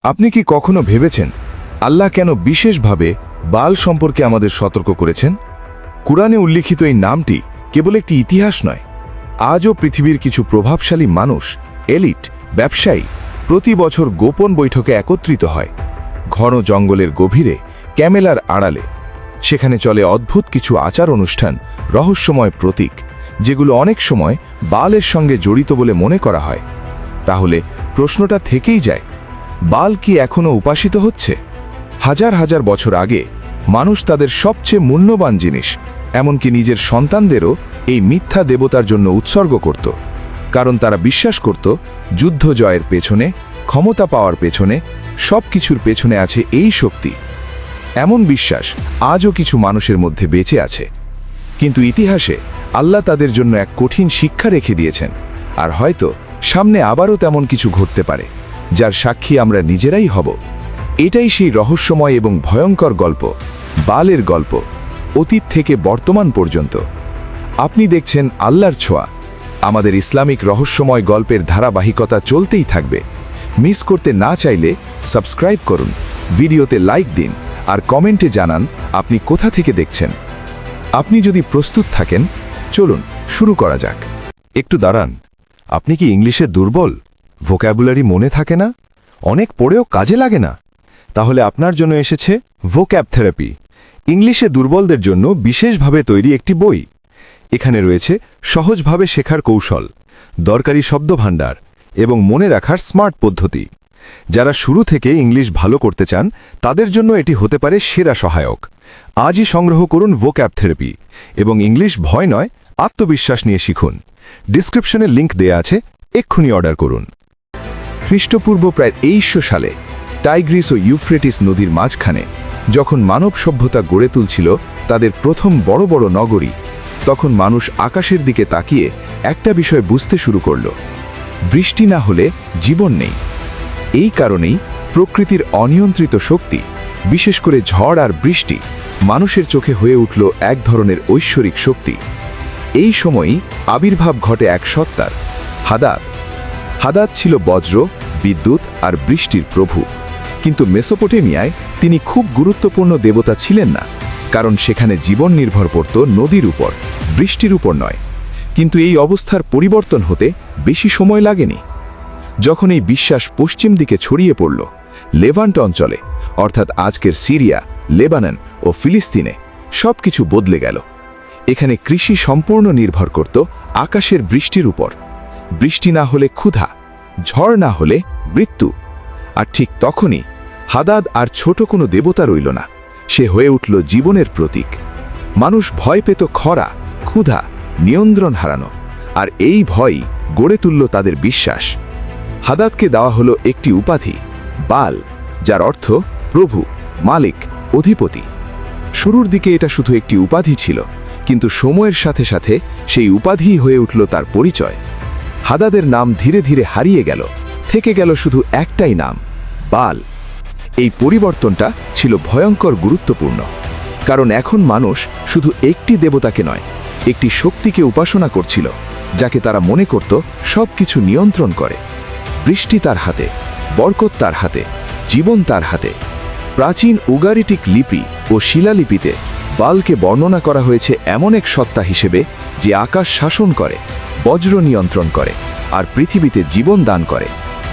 আপনি কি কখনো ভেবেছেন আল্লাহ কেন বিশেষভাবে বাল সম্পর্কে আমাদের সতর্ক করেছেন? কুরআনে উল্লিখিত এই নামটি কেবল একটি ইতিহাস নয়। আজও পৃথিবীর কিছু প্রভাবশালী মানুষ, এলিট, ব্যবসায়ী প্রতি বছর গোপন বৈঠকে একত্রিত হয়। ঘন জঙ্গলের গভীরে, ক্যামেলার আড়ালে। সেখানে চলে অদ্ভুত কিছু আচার অনুষ্ঠান, রহস্যময় প্রতীক, যেগুলো অনেক সময় বালের সঙ্গে জড়িত বলে মনে করা হয়। তাহলে প্রশ্নটা থেকেই যায়, বাল কি এখনও উপাসিত হচ্ছে? হাজার হাজার বছর আগে মানুষ তাদের সবচেয়ে মূল্যবান জিনিস, এমনকি নিজের সন্তানদেরও এই মিথ্যা দেবতার জন্য উৎসর্গ করত। কারণ তারা বিশ্বাস করত যুদ্ধ জয়ের পেছনে, ক্ষমতা পাওয়ার পেছনে, সব কিছুর পেছনে আছে এই শক্তি। এমন বিশ্বাস আজও কিছু মানুষের মধ্যে বেঁচে আছে। কিন্তু ইতিহাসে আল্লাহ তাদের জন্য এক কঠিন শিক্ষা রেখে দিয়েছেন, আর হয়তো সামনে আবারও তেমন কিছু ঘটতে পারে, যার সাক্ষী আমরা নিজেরাই হব। এটাই সেই রহস্যময় এবং ভয়ঙ্কর গল্প, বালের গল্প, অতীত থেকে বর্তমান পর্যন্ত। আপনি দেখছেন আল্লাহর ছোঁয়া। আমাদের ইসলামিক রহস্যময় গল্পের ধারাবাহিকতা চলতেই থাকবে। মিস করতে না চাইলে সাবস্ক্রাইব করুন, ভিডিওতে লাইক দিন, আর কমেন্টে জানান আপনি কোথা থেকে দেখছেন। আপনি যদি প্রস্তুত থাকেন, চলুন শুরু করা যাক। একটু দাঁড়ান, আপনি কি ইংলিশে দুর্বল? ভোক্যাবুলারি মনে থাকে না? অনেক পড়েও কাজে লাগে না? তাহলে আপনার জন্য এসেছে ভোক্যাব থেরাপি, ইংলিশে দুর্বলদের জন্য বিশেষভাবে তৈরি একটি বই। এখানে রয়েছে সহজভাবে শেখার কৌশল, দরকারি শব্দভাণ্ডার এবং মনে রাখার স্মার্ট পদ্ধতি। যারা শুরু থেকে ইংলিশ ভালো করতে চান, তাদের জন্য এটি হতে পারে সেরা সহায়ক। আজই সংগ্রহ করুন ভোক্যাব থেরাপি এবং ইংলিশ ভয় নয়, আত্মবিশ্বাস নিয়ে শিখুন। ডিসক্রিপশনে লিংক দেয়া আছে, এক্ষুনি অর্ডার করুন। খ্রিস্টপূর্ব প্রায় 2300 সালে টাইগ্রিস ও ইউফ্রেটিস নদীর মাঝখানে যখন মানব সভ্যতা গড়ে তুলছিল তাদের প্রথম বড় বড় নগরী, তখন মানুষ আকাশের দিকে তাকিয়ে একটা বিষয় বুঝতে শুরু করল: বৃষ্টি না হলে জীবন নেই। এই কারণেই প্রকৃতির অনিয়ন্ত্রিত শক্তি, বিশেষ করে ঝড় আর বৃষ্টি, মানুষের চোখে হয়ে উঠল এক ধরনের ঐশ্বরিক শক্তি। এই সময়ই আবির্ভাব ঘটে এক সত্তার, হাদাদ। হাদাদ ছিল বজ্র, বিদ্যুৎ আর বৃষ্টির প্রভু। কিন্তু মেসোপটেমিয়ায় তিনি খুব গুরুত্বপূর্ণ দেবতা ছিলেন না, কারণ সেখানে জীবন নির্ভর করত নদীর উপর, বৃষ্টির উপর নয়। কিন্তু এই অবস্থার পরিবর্তন হতে বেশি সময় লাগেনি। যখন এই বিশ্বাস পশ্চিম দিকে ছড়িয়ে পড়ল, লেভান্ট অঞ্চলে, অর্থাৎ আজকের সিরিয়া, লেবানন ও ফিলিস্তিনে, সব কিছু বদলে গেল। এখানে কৃষি সম্পূর্ণ নির্ভর করত আকাশের বৃষ্টির উপর। বৃষ্টি না হলে ক্ষুধা, ঝড় না হলে মৃত্যু। আর ঠিক তখনই হাদাদ আর ছোট কোনো দেবতা রইল না, সে হয়ে উঠল জীবনের প্রতীক। মানুষ ভয় পেত খরা, ক্ষুধা, নিয়ন্ত্রণ হারানো, আর এই ভয়ই গড়ে তুলল তাদের বিশ্বাস। হাদাদকে দেওয়া হলো একটি উপাধি, বাল, যার অর্থ প্রভু, মালিক, অধিপতি। শুরুর দিকে এটা শুধু একটি উপাধি ছিল, কিন্তু সময়ের সাথে সাথে সেই উপাধিই হয়ে উঠল তার পরিচয়। হাদাদের নাম ধীরে ধীরে হারিয়ে গেল, থেকে গেল শুধু একটাই নাম, বাল। এই পরিবর্তনটা ছিল ভয়ঙ্কর গুরুত্বপূর্ণ, কারণ এখন মানুষ শুধু একটি দেবতাকে নয়, একটি শক্তিকে উপাসনা করছিল, যাকে তারা মনে করত সব কিছু নিয়ন্ত্রণ করে। বৃষ্টি তার হাতে, বরকত তার হাতে, জীবন তার হাতে। প্রাচীন উগারিটিক লিপি ও শিলালিপিতে বালকে বর্ণনা করা হয়েছে এমন এক সত্তা হিসেবে যে আকাশ শাসন করে, বজ্র নিয়ন্ত্রণ করে, আর পৃথিবীতে জীবন দান করে।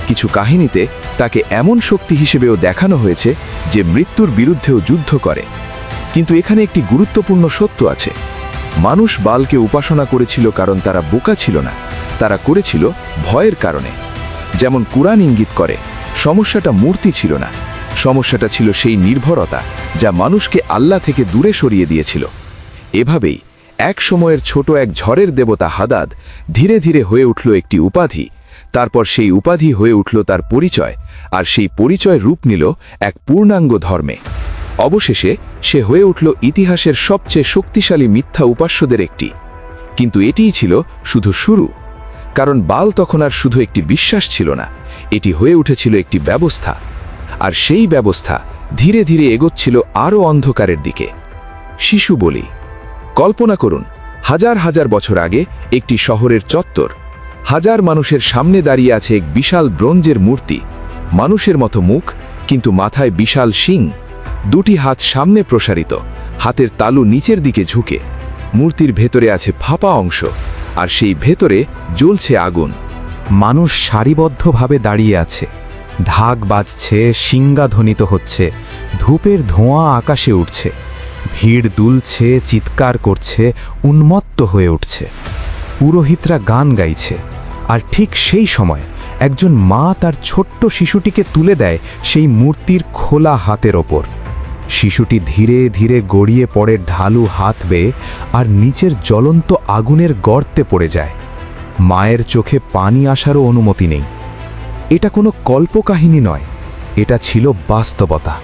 কিছু কাহিনীতে তাকে এমন শক্তি হিসেবেও দেখানো হয়েছে যে মৃত্যুর বিরুদ্ধেও যুদ্ধ করে। কিন্তু এখানে একটি গুরুত্বপূর্ণ সত্য আছে: মানুষ বালকে উপাসনা করেছিল কারণ তারা বোকা ছিল না, তারা করেছিল ভয়ের কারণে। যেমন কুরআন ইঙ্গিত করে, সমস্যাটা মূর্তি ছিল না, সমস্যাটা ছিল সেই নির্ভরতা যা মানুষকে আল্লাহ থেকে দূরে সরিয়ে দিয়েছিল। এভাবেই এক সময়ের ছোট এক ঝড়ের দেবতা হাদাদ ধীরে ধীরে হয়ে উঠল একটি উপাধি, তারপর সেই উপাধি হয়ে উঠল তার পরিচয়, আর সেই পরিচয় রূপ নিল এক পূর্ণাঙ্গ ধর্মে। অবশেষে সে হয়ে উঠল ইতিহাসের সবচেয়ে শক্তিশালী মিথ্যা উপাস্যদের একটি। কিন্তু এটিই ছিল শুধু শুরু, কারণ বাল তখন আর শুধু একটি বিশ্বাস ছিল না, এটি হয়ে উঠেছিল একটি ব্যবস্থা। আর সেই ব্যবস্থা ধীরে ধীরে এগোচ্ছিল আরও অন্ধকারের দিকে। শিশু বলি, কল্পনা করুন, হাজার হাজার বছর আগে একটি শহরের চত্বর, হাজার মানুষের সামনে দাঁড়িয়ে আছে এক বিশাল ব্রোঞ্জের মূর্তি, মানুষের মতো মুখ, কিন্তু মাথায় বিশাল শিং, দুটি হাত সামনে প্রসারিত, হাতের তালু নিচের দিকে ঝুঁকে। মূর্তির ভেতরে আছে ফাঁপা অংশ, আর সেই ভেতরে জ্বলছে আগুন। মানুষ সারিবদ্ধভাবে দাঁড়িয়ে আছে, ঢাক বাজছে, শিঙ্গা ধ্বনিত হচ্ছে, ধূপের ধোঁয়া আকাশে উঠছে, ভিড় দুলছে, চিৎকার করছে, উন্মত্ত হয়ে উঠছে। পুরোহিতরা গান গাইছে, আর ঠিক সেই সময় একজন মা তার ছোট্ট শিশুটিকে তুলে দেয় সেই মূর্তির খোলা হাতের ওপর। শিশুটি ধীরে ধীরে গড়িয়ে পড়ে ঢালু হাত বেয়ে, আর নিচের জ্বলন্ত আগুনের গর্তে পড়ে যায়। মায়ের চোখে পানি আসারও অনুমতি নেই। এটা কোনো কল্পকাহিনী নয়, এটা ছিল বাস্তবতা।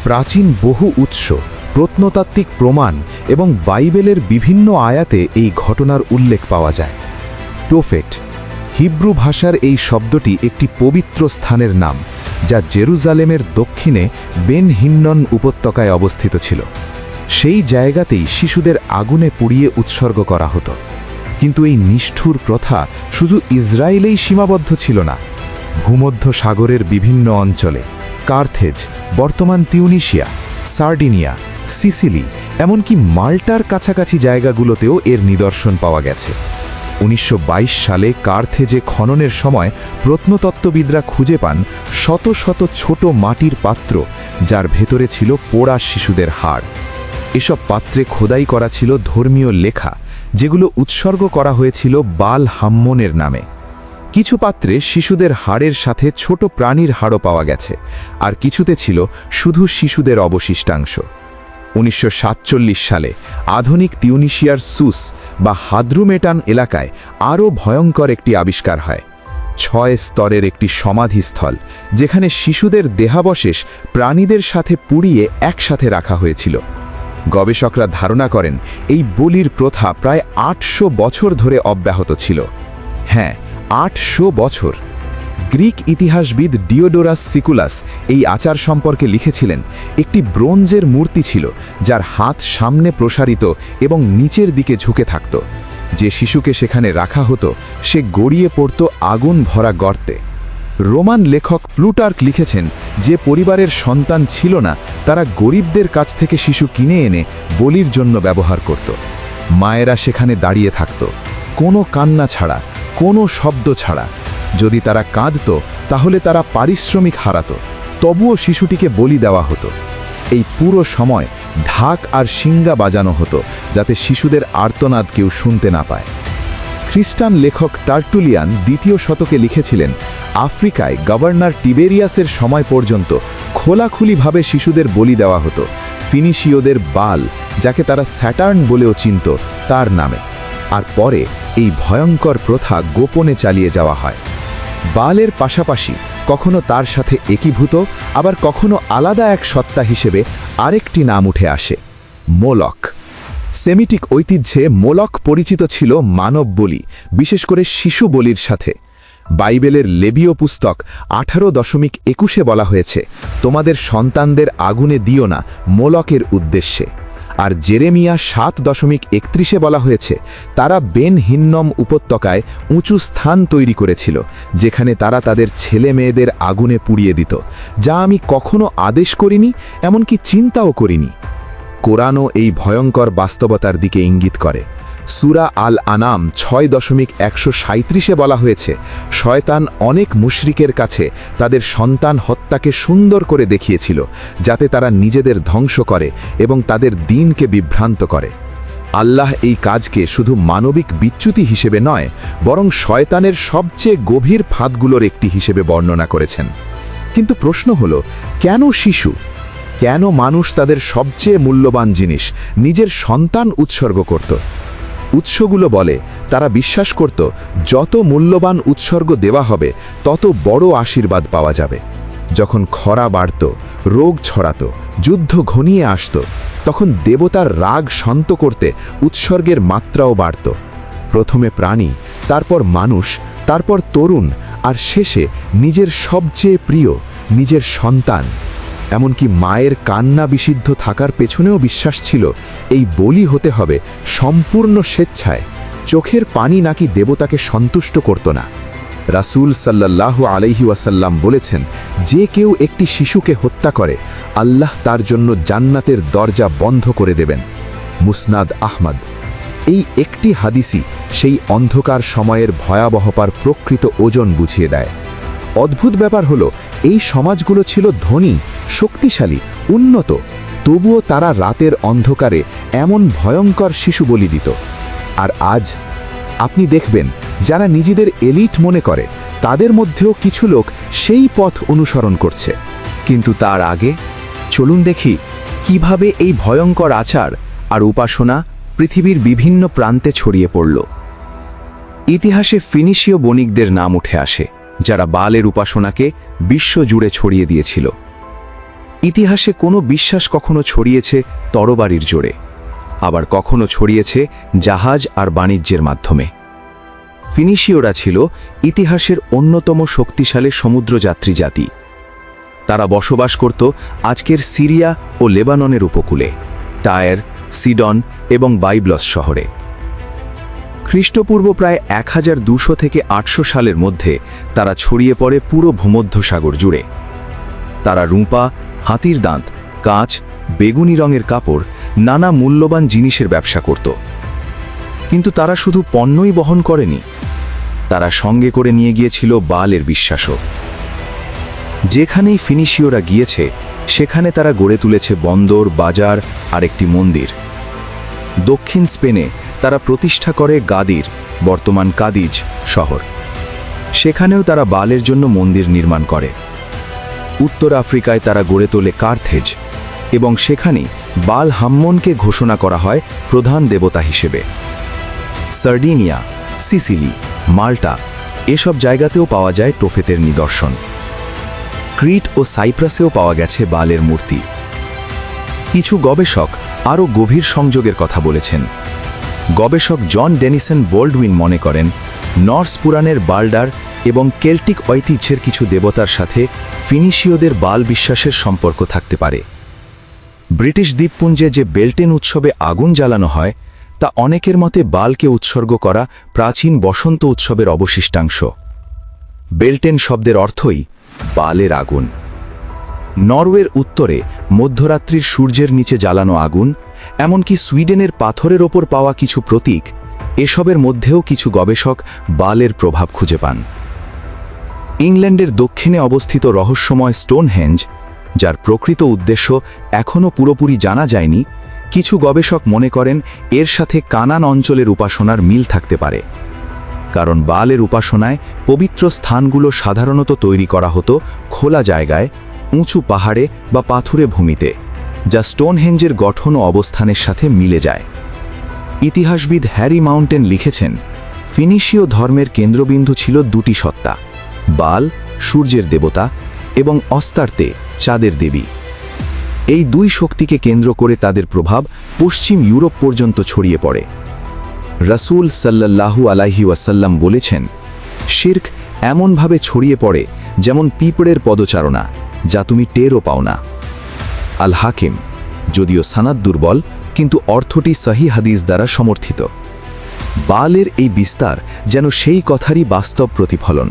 প্রাচীন বহু উৎস, প্রত্নতাত্ত্বিক প্রমাণ এবং বাইবেলের বিভিন্ন আয়াতে এই ঘটনার উল্লেখ পাওয়া যায়। টোফেট, হিব্রু ভাষার এই শব্দটি একটি পবিত্র স্থানের নাম, যা জেরুজালেমের দক্ষিণে বেন হিন্নন উপত্যকায় অবস্থিত ছিল। সেই জায়গাতেই শিশুদের আগুনে পুড়িয়ে উৎসর্গ করা হতো। কিন্তু এই নিষ্ঠুর প্রথা শুধু ইসরায়েলেই সীমাবদ্ধ ছিল না। ভূমধ্য সাগরের বিভিন্ন অঞ্চলে, কার্থেজ, বর্তমান তিউনিশিয়া, সার্ডিনিয়া, সিসিলি, এমনকি মাল্টার কাছাকাছি জায়গাগুলোতেও এর নিদর্শন পাওয়া গেছে। 1922 সালে কার্থেজে খননের সময় প্রত্নতত্ত্ববিদরা খুঁজে পান শত শত ছোট মাটির পাত্র, যার ভেতরে ছিল পোড়া শিশুদের হাড়। এসব পাত্রে খোদাই করা ছিল ধর্মীয় লেখা, যেগুলো উৎসর্গ করা হয়েছিল বাল হাম্মনের নামে। কিছু পাত্রে শিশুদের হাড়ের সাথে ছোট প্রাণীর হাড়ও পাওয়া গেছে, আর কিছুতে ছিল শুধু শিশুদের অবশিষ্টাংশ। 1947 সালে আধুনিক তিউনিশিয়ার সুস বা হাদ্রুমেটান এলাকায় আরও ভয়ঙ্কর একটি আবিষ্কার হয়। 6 স্তরের একটি সমাধিস্থল, যেখানে শিশুদের দেহাবশেষ প্রাণীদের সাথে পুড়িয়ে একসাথে রাখা হয়েছিল। গবেষকরা ধারণা করেন এই বলির প্রথা প্রায় 800 বছর ধরে অব্যাহত ছিল। হ্যাঁ, 800 বছর। গ্রিক ইতিহাসবিদ ডিওডোরাস সিকুলাস এই আচার সম্পর্কে লিখেছিলেন, একটি ব্রোঞ্জের মূর্তি ছিল, যার হাত সামনে প্রসারিত এবং নিচের দিকে ঝুঁকে থাকত। যে শিশুকে সেখানে রাখা হতো, সে গড়িয়ে পড়ত আগুন ভরা গর্তে। রোমান লেখক প্লুটার্ক লিখেছেন, যে পরিবারের সন্তান ছিল না, তারা গরিবদের কাছ থেকে শিশু কিনে এনে বলির জন্য ব্যবহার করত। মায়েরা সেখানে দাঁড়িয়ে থাকত, কোনো কান্না ছাড়া, কোনো শব্দ ছাড়া। যদি তারা কাঁদত, তাহলে তারা পারিশ্রমিক হারাত, তবুও শিশুটিকে বলি দেওয়া হতো। এই পুরো সময় ঢাক আর শিঙ্গা বাজানো হতো, যাতে শিশুদের আর্তনাদ কেউ শুনতে না পায়। খ্রিস্টান লেখক টার্টুলিয়ান 2য় শতকে লিখেছিলেন, আফ্রিকায় গভর্নর টিবেরিয়াসের সময় পর্যন্ত খোলাখুলিভাবে শিশুদের বলি দেওয়া হতো, ফিনিশীয়দের বাল, যাকে তারা স্যাটার্ন বলেও চিনত, তার নামে। আর পরে এই ভয়ঙ্কর প্রথা গোপনে চালিয়ে যাওয়া হয়। বালের পাশাপাশি কখনো তার সাথে একীভূত, আবার কখনো আলাদা এক সত্তা হিসেবে আরেকটি নাম উঠে আসে, মোলক। সেমিটিক ঐতিহ্যে মোলক পরিচিত ছিল মানব বলি, বিশেষ করে শিশু বলির সাথে। বাইবেলের লেবীয় পুস্তক 18:21 বলা হয়েছে, তোমাদের সন্তানদের আগুনে দিও না মোলকের উদ্দেশ্যে। আর জেরেমিয়া 7:31 বলা হয়েছে, তারা বেন হিন্নম উপত্যকায় উঁচু স্থান তৈরি করেছিল, যেখানে তারা তাদের ছেলে মেয়েদের আগুনে পুড়িয়ে দিত, যা আমি কখনো আদেশ করিনি, এমনকি চিন্তাও করিনি। কোরআনও এই ভয়ঙ্কর বাস্তবতার দিকে ইঙ্গিত করে। সূরা আল আনাম 6:137 বলা হয়েছে, শয়তান অনেক মুশরিকের কাছে তাদের সন্তান হত্যাকে সুন্দর করে দেখিয়েছিল, যাতে তারা নিজেদের ধ্বংস করে এবং তাদের দ্বীনকে বিভ্রান্ত করে। আল্লাহ এই কাজকে শুধু মানবিক বিচ্যুতি হিসেবে নয়, বরং শয়তানের সবচেয়ে গভীর ফাঁদগুলোর একটি হিসেবে বর্ণনা করেছেন। কিন্তু প্রশ্ন হলো, কেন শিশু? কেন মানুষ তাদের সবচেয়ে মূল্যবান জিনিস, নিজের সন্তান উৎসর্গ করত? উৎসগুলো বলে, তারা বিশ্বাস করত, যত মূল্যবান উৎসর্গ দেওয়া হবে, তত বড় আশীর্বাদ পাওয়া যাবে। যখন খরা বাড়ত, রোগ ছড়াত, যুদ্ধ ঘনিয়ে আসত, তখন দেবতার রাগ শান্ত করতে উৎসর্গের মাত্রাও বাড়ত। প্রথমে প্রাণী, তারপর মানুষ, তারপর তরুণ, আর শেষে নিজের সবচেয়ে প্রিয়, নিজের সন্তান। এমনকি মায়ের কান্না বিশুদ্ধ থাকার পেছনেও বিশ্বাস ছিল, এই বলি হতে হবে সম্পূর্ণ স্বেচ্ছায়। চোখের পানি নাকি দেবতাকে সন্তুষ্ট করত না। রাসূল সাল্লাল্লাহু আলাইহি ওয়াসাল্লাম বলেছেন, যে কেউ একটি শিশুকে হত্যা করে আল্লাহ তার জন্য জান্নাতের দরজা বন্ধ করে দেবেন। মুসনাদ আহমদ। এই একটি হাদিসই সেই অন্ধকার সময়ের ভয়াবহতার প্রকৃত ওজন বুঝিয়ে দেয়। অদ্ভুত ব্যাপার হলো, এই সমাজগুলো ছিল ধনী, শক্তিশালী, উন্নত, তবুও তারা রাতের অন্ধকারে এমন ভয়ঙ্কর শিশু বলি দিত। আর আজ আপনি দেখবেন, যারা নিজেদের এলিট মনে করে তাদের মধ্যেও কিছু লোক সেই পথ অনুসরণ করছে। কিন্তু তার আগে চলুন দেখি কিভাবে এই ভয়ঙ্কর আচার আর উপাসনা পৃথিবীর বিভিন্ন প্রান্তে ছড়িয়ে পড়ল। ইতিহাসে ফিনিশীয় বণিকদের নাম উঠে আসে, যারা বালের উপাসনাকে বিশ্বজুড়ে ছড়িয়ে দিয়েছিল। ইতিহাসে কোনো বিশ্বাস কখনো ছড়িয়েছে তরবারির জোরে, আবার কখনো ছড়িয়েছে জাহাজ আর বাণিজ্যের মাধ্যমে। ফিনিশীয়রা ছিল ইতিহাসের অন্যতম শক্তিশালী সমুদ্রযাত্রী জাতি। তারা বসবাস করত আজকের সিরিয়া ও লেবাননের উপকূলে, টায়ার, সিডন এবং বাইবলস শহরে। খ্রিস্টপূর্ব প্রায় 1200 থেকে 800 সালের মধ্যে তারা ছড়িয়ে পড়ে পুরো ভূমধ্যসাগর জুড়ে। তারা রূপা, হাতির দাঁত, কাঁচ, বেগুনি রঙের কাপড়, নানা মূল্যবান জিনিসের ব্যবসা করত। কিন্তু তারা শুধু পণ্যই বহন করেনি, তারা সঙ্গে করে নিয়ে গিয়েছিল বালের বিশ্বাসও। যেখানেই ফিনিশীয়রা গিয়েছে সেখানে তারা গড়ে তুলেছে বন্দর, বাজার আর একটি মন্দির। দক্ষিণ স্পেনে তারা প্রতিষ্ঠা করে গাদির, বর্তমান কাদিজ শহর। সেখানেও তারা বালের জন্য মন্দির নির্মাণ করে। উত্তর আফ্রিকায় তারা গড়ে তোলে কার্থেজ, এবং সেখানেই বাল হাম্মনকে ঘোষণা করা হয় প্রধান দেবতা হিসেবে। সার্ডিনিয়া, সিসিলি, মাল্টা এসব জায়গাতেও পাওয়া যায় টোফেতের নিদর্শন। ক্রিট ও সাইপ্রাসেও পাওয়া গেছে বালের মূর্তি। কিছু গবেষক আরও গভীর সংযোগের কথা বলেছেন। গবেষক জন ডেনিসন বোল্ডউইন মনে করেন, নর্স পুরাণের বাল্ডার এবং কেল্টিক ঐতিহ্যের কিছু দেবতার সাথে ফিনিশীয়দের বাল বিশ্বাসের সম্পর্ক থাকতে পারে। ব্রিটিশ দ্বীপপুঞ্জে যে বেল্টেন উৎসবে আগুন জ্বালানো হয়, তা অনেকের মতে বালকে উৎসর্গ করা প্রাচীন বসন্ত উৎসবের অবশিষ্টাংশ। বেল্টেন শব্দের অর্থই বালের আগুন। নরওয়ের উত্তরে মধ্যরাত্রির সূর্যের নিচে জ্বালানো আগুন, এমনকি সুইডেনের পাথরের ওপর পাওয়া কিছু প্রতীক, এসবের মধ্যেও কিছু গবেষক বালের প্রভাব খুঁজে পান। ইংল্যান্ডের দক্ষিণে অবস্থিত রহস্যময় স্টোনহেঞ্জ, যার প্রকৃত উদ্দেশ্য এখনও পুরোপুরি জানা যায়নি, কিছু গবেষক মনে করেন এর সাথে কানান অঞ্চলের উপাসনার মিল থাকতে পারে। কারণ বালের উপাসনায় পবিত্র স্থানগুলো সাধারণত তৈরি করা হতো খোলা জায়গায়, উঁচু পাহাড়ে বা পাথুরে ভূমিতে, যা স্টোনহেঞ্জের গঠন ও অবস্থানের সাথে মিলে যায়। ইতিহাসবিদ হ্যারি মাউন্টেন লিখেছেন, ফিনিশীয় ধর্মের কেন্দ্রবিন্দু ছিল দুটি সত্তা, বাল সূর্যের দেবতা এবং অস্তার্তে চাঁদের দেবী। এই দুই শক্তিকে কেন্দ্র করে তাদের প্রভাব পশ্চিম ইউরোপ পর্যন্ত ছড়িয়ে পড়ে। রাসূল সাল্লাল্লাহু আলাইহি ওয়াসাল্লাম বলেছেন, শিরক এমনভাবে ছড়িয়ে পড়ে যেমন পিঁপড়ের পদচারণা, যা তুমি টেরও পাও না। আল হাকিম, যদিও সানাদ দুর্বল, কিন্তু অর্থটি সহিহ হাদিস দ্বারা সমর্থিত। বালের এই বিস্তার যেন সেই কথারই বাস্তব প্রতিফলন।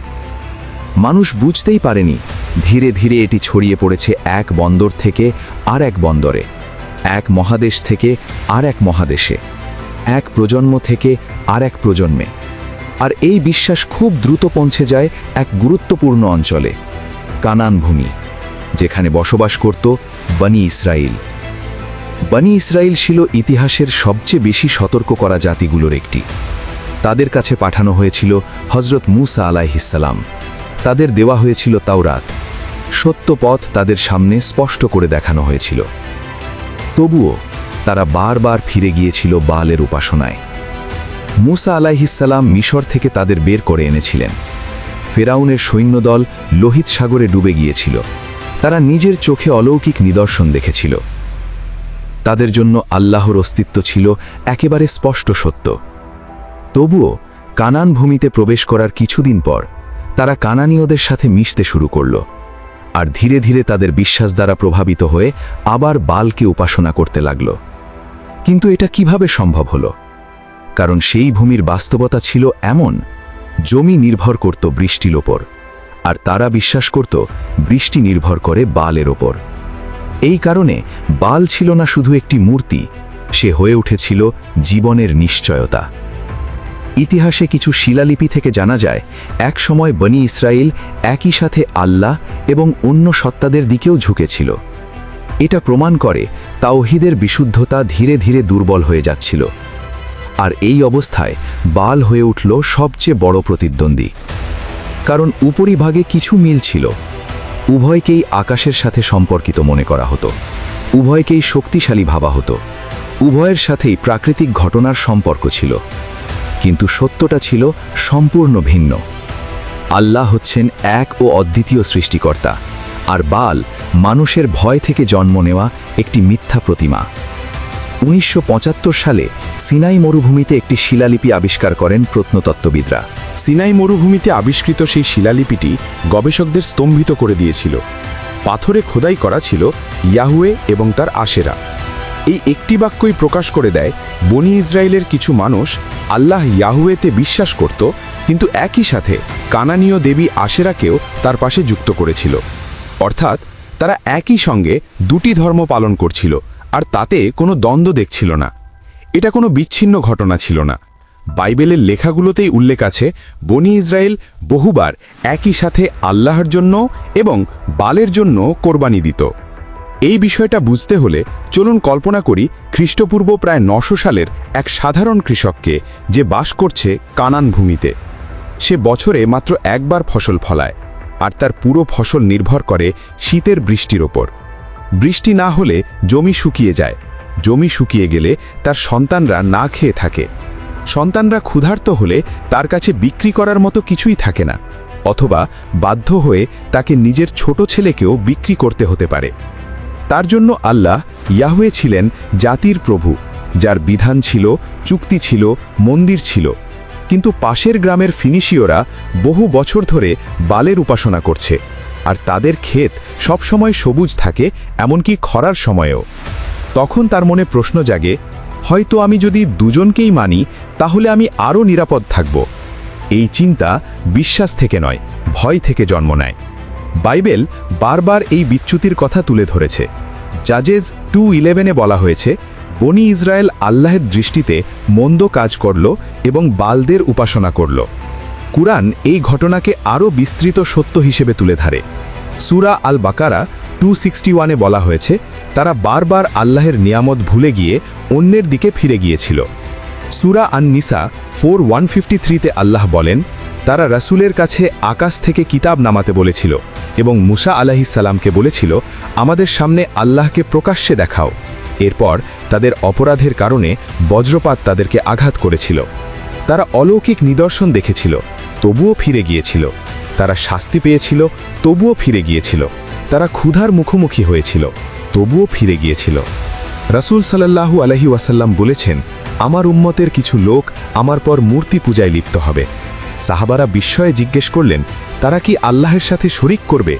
মানুষ বুঝতেই পারেনি, ধীরে ধীরে এটি ছড়িয়ে পড়েছে এক বন্দর থেকে আর এক বন্দরে, এক মহাদেশ থেকে আর এক মহাদেশে, এক প্রজন্ম থেকে আর এক প্রজন্মে। আর এই বিশ্বাস খুব দ্রুত পৌঁছে যায় এক গুরুত্বপূর্ণ অঞ্চলে, কানান ভূমি, যেখানে বসবাস করত বনি ইসরাইল। বনি ইসরাইল ছিল ইতিহাসের সবচেয়ে বেশি সতর্ক করা জাতিগুলোর একটি। তাদের কাছে পাঠানো হয়েছিল হজরত মুসা আলাইহিসসালাম। তাদের দেওয়া হয়েছিল তাওরাত, সত্য পথ তাদের সামনে স্পষ্ট করে দেখানো হয়েছিল। তবুও তারা বারবার ফিরে গিয়েছিল বালের উপাসনায়। মুসা আলাইহিসসালাম মিশর থেকে তাদের বের করে এনেছিলেন। ফেরাউনের সৈন্যদল লোহিত সাগরে ডুবে গিয়েছিল। তারা নিজের চোখে অলৌকিক নিদর্শন দেখেছিল। তাদের জন্য আল্লাহর অস্তিত্ব ছিল একেবারে স্পষ্ট সত্য। তবুও কানান ভূমিতে প্রবেশ করার কিছুদিন পর তারা কানানীয়দের সাথে মিশতে শুরু করল, আর ধীরে ধীরে তাদের বিশ্বাস দ্বারা প্রভাবিত হয়ে আবার বালকে উপাসনা করতে লাগল। কিন্তু এটা কিভাবে সম্ভব হলো? কারণ সেই ভূমির বাস্তবতা ছিল এমন, জমি নির্ভর করত বৃষ্টির ওপর, আর তারা বিশ্বাস করত বৃষ্টি নির্ভর করে বালের ওপর। এই কারণে বাল ছিল না শুধু একটি মূর্তি, সে হয়ে উঠেছিল জীবনের নিশ্চয়তা। ইতিহাসে কিছু শিলালিপি থেকে জানা যায় এক সময় বনি ইসরায়েল একই সাথে আল্লাহ এবং অন্য সত্তাদের দিকেও ঝুঁকেছিল। এটা প্রমাণ করে তাওহীদের বিশুদ্ধতা ধীরে ধীরে দুর্বল হয়ে যাচ্ছিল। আর এই অবস্থায় বাল হয়ে উঠল সবচেয়ে বড় প্রতিদ্বন্দ্বী। কারণ উপরিভাগে কিছু মিল ছিল, উভয়কেই আকাশের সাথে সম্পর্কিত মনে করা হতো, উভয়কেই শক্তিশালী ভাবা হতো, উভয়ের সাথেই প্রাকৃতিক ঘটনার সম্পর্ক ছিল। কিন্তু সত্যটা ছিল সম্পূর্ণ ভিন্ন। আল্লাহ হচ্ছেন এক ও অদ্বিতীয় সৃষ্টিকর্তা, আর বাল মানুষের ভয় থেকে জন্ম নেওয়া একটি মিথ্যা প্রতিমা। 1975 সালে সিনাই মরুভূমিতে একটি শিলালিপি আবিষ্কার করেন প্রত্নতত্ত্ববিদরা। সিনাই মরুভূমিতে আবিষ্কৃত সেই শিলালিপিটি গবেষকদের স্তম্ভিত করে দিয়েছিল। পাথরে খোদাই করা ছিল ইয়াহুয়ে এবং তার আশেরা। এই একটি বাক্যই প্রকাশ করে দেয় বনি ইসরায়েলের কিছু মানুষ আল্লাহ ইয়াহুয়েতে বিশ্বাস করত, কিন্তু একই সাথে কানানীয় দেবী আশেরাকেও তার পাশে যুক্ত করেছিল। অর্থাৎ তারা একই সঙ্গে দুটি ধর্ম পালন করছিল, আর তাতে কোনো দ্বন্দ্ব দেখছিল না। এটা কোনো বিচ্ছিন্ন ঘটনা ছিল না। বাইবেলের লেখাগুলোতেই উল্লেখ আছে বনি ইসরায়েল বহুবার একই সাথে আল্লাহর জন্য এবং বালের জন্য কোরবানি দিত। এই বিষয়টা বুঝতে হলে চলুন কল্পনা করি খ্রিস্টপূর্ব প্রায় 900 সালের এক সাধারণ কৃষককে, যে বাস করছে কানান ভূমিতে। সে বছরে মাত্র একবার ফসল ফলায়, আর তার পুরো ফসল নির্ভর করে শীতের বৃষ্টির ওপর। বৃষ্টি না হলে জমি শুকিয়ে যায়, জমি শুকিয়ে গেলে তার সন্তানরা না খেয়ে থাকে, সন্তানরা ক্ষুধার্ত হলে তার কাছে বিক্রি করার মতো কিছুই থাকে না, অথবা বাধ্য হয়ে তাকে নিজের ছোট ছেলেকেও বিক্রি করতে হতে পারে। তার জন্য আল্লাহ ইয়াহুয়ে ছিলেন জাতির প্রভু, যার বিধান ছিল, চুক্তি ছিল, মন্দির ছিল। কিন্তু পাশের গ্রামের ফিনিশীয়রা বহু বছর ধরে বালের উপাসনা করছে, আর তাদের ক্ষেত সবসময় সবুজ থাকে, এমনকি খরার সময়েও। তখন তার মনে প্রশ্ন জাগে, হয়তো আমি যদি দুজনকেই মানি তাহলে আমি আরও নিরাপদ থাকব। এই চিন্তা বিশ্বাস থেকে নয়, ভয় থেকে জন্ম নেয়। বাইবেল বারবার এই বিচ্যুতির কথা তুলে ধরেছে। জাজেস 2:11-এ বলা হয়েছে, বনি ইসরায়েল আল্লাহের দৃষ্টিতে মন্দ কাজ করল এবং বালদের উপাসনা করল। কুরআন এই ঘটনাকে আরও বিস্তৃত সত্য হিসেবে তুলে ধরে। সূরা আল বাকারা 261-এ বলা হয়েছে, তারা বারবার আল্লাহের নিয়ামত ভুলে গিয়ে অন্যের দিকে ফিরে গিয়েছিল। সূরা আন-নিসা 4:153-তে আল্লাহ বলেন, তারা রাসূলের কাছে আকাশ থেকে কিতাব নামাতে বলেছিল এবং মুসা আলাইহিস সালামকে বলেছিল, আমাদের সামনে আল্লাহকে প্রকাশ্যে দেখাও। এরপর তাদের অপরাধের কারণে বজ্রপাত তাদেরকে আঘাত করেছিল। তারা অলৌকিক নিদর্শন দেখেছিল, তবুও ফিরে গিয়েছিল। তারা শাস্তি পেয়েছিল, তবুও ফিরে গিয়েছিল। তারা ক্ষুধার মুখোমুখি হয়েছিল, তবুও ফিরে গিয়েছিল। রাসূল সাল্লাল্লাহু আলাইহি ওয়াসাল্লাম বলেছেন, আমার উম্মতের কিছু লোক আমার পর মূর্তি পূজায় লিপ্ত হবে। সাহাবারা বিস্ময়ে জিজ্ঞেস করলেন, তারা কি আল্লাহের সাথে শরিক করবে?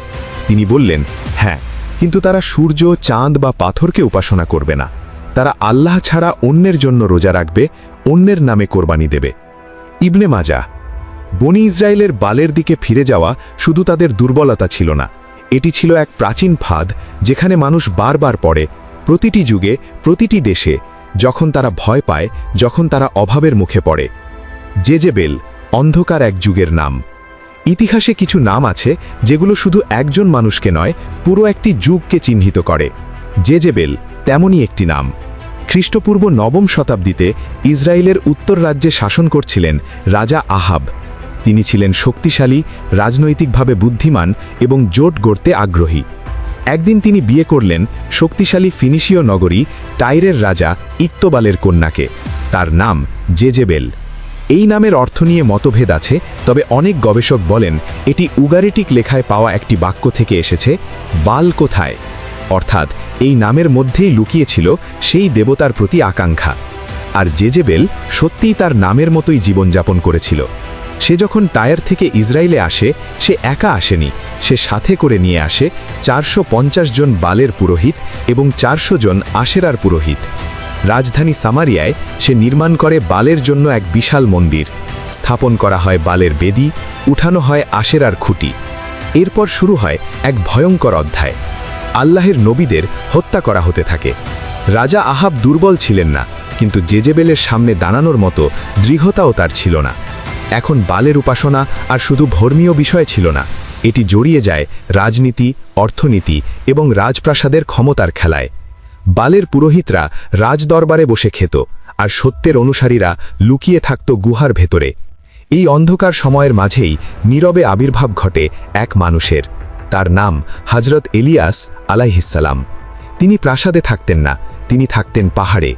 তিনি বললেন, হ্যাঁ, কিন্তু তারা সূর্য, চাঁদ বা পাথরকে উপাসনা করবে না। তারা আল্লাহ ছাড়া অন্যের জন্য রোজা রাখবে, অন্যের নামে কোরবানি দেবে। ইবনে মাজাহ। বনি ইসরায়েলের বালের দিকে ফিরে যাওয়া শুধু তাদের দুর্বলতা ছিল না, এটি ছিল এক প্রাচীন ফাঁদ, যেখানে মানুষ বারবার পড়ে, প্রতিটি যুগে, প্রতিটি দেশে, যখন তারা ভয় পায়, যখন তারা অভাবের মুখে পড়ে। জেজেবেল, অন্ধকার এক যুগের নাম। ইতিহাসে কিছু নাম আছে যেগুলো শুধু একজন মানুষকে নয়, পুরো একটি যুগকে চিহ্নিত করে। জেজেবেল তেমনই একটি নাম। খ্রিস্টপূর্ব 9ম শতাব্দীতে ইসরায়েলের উত্তর রাজ্যে শাসন করছিলেন রাজা আহাব। তিনি ছিলেন শক্তিশালী, রাজনৈতিকভাবে বুদ্ধিমান এবং জোট গড়তে আগ্রহী। একদিন তিনি বিয়ে করলেন শক্তিশালী ফিনিশীয় নগরী টাইরের রাজা ইত্তবালের কন্যাকে। তার নাম জেজেবেল। এই নামের অর্থ নিয়ে মতভেদ আছে, তবে অনেক গবেষক বলেন এটি উগারিটিক লেখায় পাওয়া একটি বাক্য থেকে এসেছে, বাল কোথায়, অর্থাৎ এই নামের মধ্যেই লুকিয়েছিল সেই দেবতার প্রতি আকাঙ্ক্ষা। আর জেজেবেল সত্যিই তার নামের মতোই জীবনযাপন করেছিল। সে যখন টায়ার থেকে ইসরায়েলে আসে, সে একা আসেনি, সে সাথে করে নিয়ে আসে 450 জন বালের পুরোহিত এবং 400 জন আশেরার পুরোহিত। রাজধানী সামারিয়ায় সে নির্মাণ করে বালের জন্য এক বিশাল মন্দির। স্থাপন করা হয় বালের বেদি, উঠানো হয় আশেরার খুঁটি। এরপর শুরু হয় এক ভয়ঙ্কর অধ্যায়। আল্লাহের নবীদের হত্যা করা হতে থাকে। রাজা আহাব দুর্বল ছিলেন না, কিন্তু জেজেবেলের সামনে দাঁড়ানোর মতো দৃঢ়তাও তার ছিল না। এখন বালের উপাসনা আর শুধু ধর্মীয় বিষয় ছিল না, এটি জড়িয়ে যায় রাজনীতি, অর্থনীতি এবং রাজপ্রাসাদের ক্ষমতার খেলায়। বালের পুরোহিতরা রাজদরবারে বসে খেত, আর সত্যের অনুসারীরা লুকিয়ে থাকত গুহার ভেতরে। এই অন্ধকার সময়ের মাঝেই নীরবে আবির্ভাব ঘটে এক মানুষের। তার নাম হযরত এলিয়াস আলাইহিসসালাম। তিনি প্রাসাদে থাকতেন না, তিনি থাকতেন পাহাড়ে।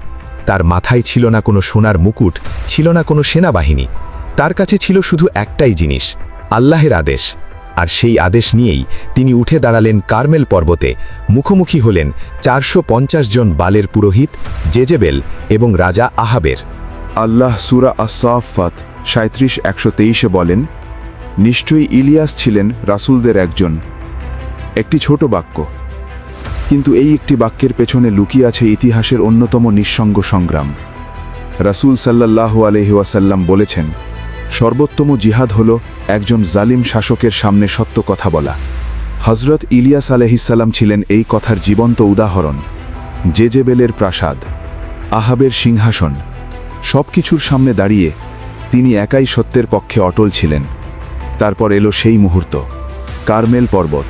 তার মাথায় ছিল না কোনো সোনার মুকুট, ছিল না কোনো সেনাবাহিনী। তার কাছে ছিল শুধু একটাই জিনিস, আল্লাহের আদেশ। আর সেই আদেশ নিয়েই তিনি উঠে দাঁড়ালেন কার্মেল পর্বতে। মুখোমুখি হলেন 450 জন বালের পুরোহিত, জেজেবেল এবং রাজা আহাবের। আল্লাহ সূরা আস-সাফফাত 37-123 বলেন, নিশ্চয়ই ইলিয়াস ছিলেন রাসূলদের একজন। একটি ছোট বাক্য, কিন্তু এই একটি বাক্যের পেছনে লুকিয়ে আছে ইতিহাসের অন্যতম নিঃসঙ্গ সংগ্রাম। রাসূল সাল্লাল্লাহু আলাইহি ওয়াসাল্লাম বলেছেন, সর্বোত্তম জিহাদ হল একজন জালিম শাসকের সামনে সত্য কথা বলা। হযরত ইলিয়াস আলাইহিসসালাম ছিলেন এই কথার জীবন্ত উদাহরণ। জেজেবেলের প্রাসাদ, আহাবের সিংহাসন, সবকিছুর সামনে দাঁড়িয়ে তিনি একাই সত্যের পক্ষে অটল ছিলেন। তারপর এলো সেই মুহূর্ত, কার্মেল পর্বত,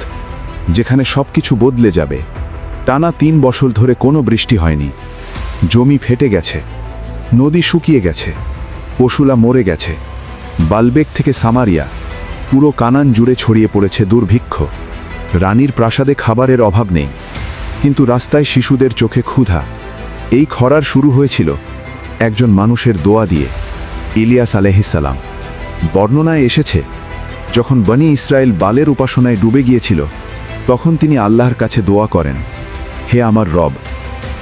যেখানে সবকিছু বদলে যাবে। টানা 3 বছর ধরে কোনো বৃষ্টি হয়নি। জমি ফেটে গেছে, নদী শুকিয়ে গেছে, পশুরা মরে গেছে। বালবেক থেকে সামারিয়া, পুরো কানান জুড়ে ছড়িয়ে পড়েছে দুর্ভিক্ষ। রানীর প্রাসাদে খাবারের অভাব নেই, কিন্তু রাস্তায় শিশুদের চোখে ক্ষুধা। এই খরার শুরু হয়েছিল একজন মানুষের দোয়া দিয়ে, ইলিয়াস আলাইহিসসালাম। বর্ণনায় এসেছে, যখন বনি ইসরায়েল বালের উপাসনায় ডুবে গিয়েছিল, তখন তিনি আল্লাহর কাছে দোয়া করেন, হে আমার রব,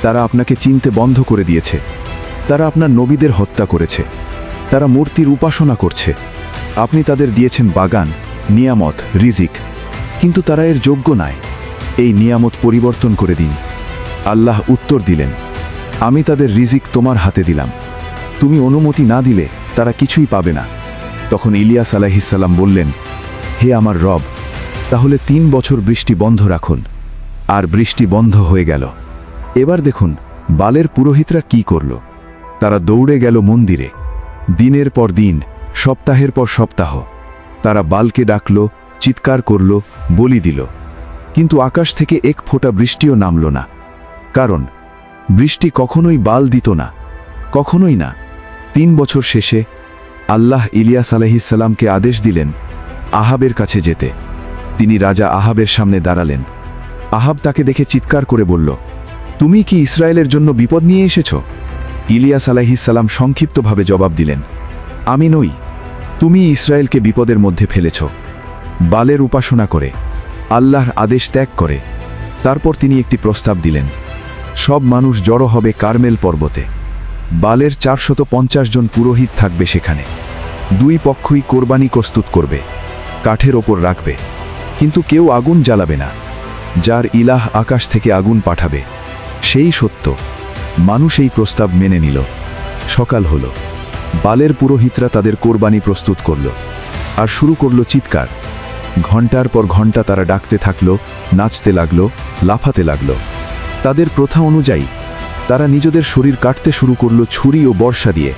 তারা আপনাকে চিনতে বন্ধ করে দিয়েছে। তারা আপনার নবীদের হত্যা করেছে, তারা মূর্তির উপাসনা করছে। আপনি তাদের দিয়েছেন বাগান, নিয়ামত, রিজিক, কিন্তু তারা এর যোগ্য নয়। এই নিয়ামত পরিবর্তন করে দিন। আল্লাহ উত্তর দিলেন, আমি তাদের রিজিক তোমার হাতে দিলাম। তুমি অনুমতি না দিলে তারা কিছুই পাবে না। তখন ইলিয়াস আলাইহিসসালাম বললেন, হে আমার রব, তাহলে 3 বছর বৃষ্টি বন্ধ রাখুন। আর বৃষ্টি বন্ধ হয়ে গেল। এবার দেখুন বালের পুরোহিতরা কি করল। তারা দৌড়ে গেল মন্দিরে। দিনের পর দিন, সপ্তাহের পর সপ্তাহ তারা বালকে ডাকল, চিৎকার করল, বলি দিল, কিন্তু আকাশ থেকে এক ফোঁটা বৃষ্টিও নামল না। কারণ বৃষ্টি কখনোই বাল দিত না, কখনোই না। 3 বছর শেষে আল্লাহ ইলিয়াস আলাইহিসসালামকে আদেশ দিলেন আহাবের কাছে যেতে। তিনি রাজা আহাবের সামনে দাঁড়ালেন। আহাব তাকে দেখে চিৎকার করে বলল, তুমি কি ইসরায়েলের জন্য বিপদ নিয়ে এসেছ? ইলিয়াস আলাইহিসসালাম সংক্ষিপ্তভাবে জবাব দিলেন, আমি নই, তুমি ইসরায়েলকে বিপদের মধ্যে ফেলেছ। বালের উপাসনা করে, আল্লাহর আদেশ ত্যাগ করে। তারপর তিনি একটি প্রস্তাব দিলেন, সব মানুষ জড়ো হবে কার্মেল পর্বতে। বালের 450 জন পুরোহিত থাকবে সেখানে। 2 পক্ষই কোরবানি প্রস্তুত করবে, কাঠের ওপর রাখবে, কিন্তু কেউ আগুন জ্বালাবে না। যার ইলাহ আকাশ থেকে আগুন পাঠাবে সেই সত্য। মানুষ এই প্রস্তাব মেনে নিল। সকাল হলো, বালের পুরোহিতরা তাদের কোরবানি প্রস্তুত করল, আর শুরু করল চিৎকার। ঘন্টার পর ঘন্টা তারা ডাকতে থাকলো, নাচতে লাগলো, লাফাতে লাগলো। তাদের প্রথা অনুযায়ী তারা নিজেদের শরীর কাটতে শুরু করল ছুরি ও বর্ষা দিয়ে,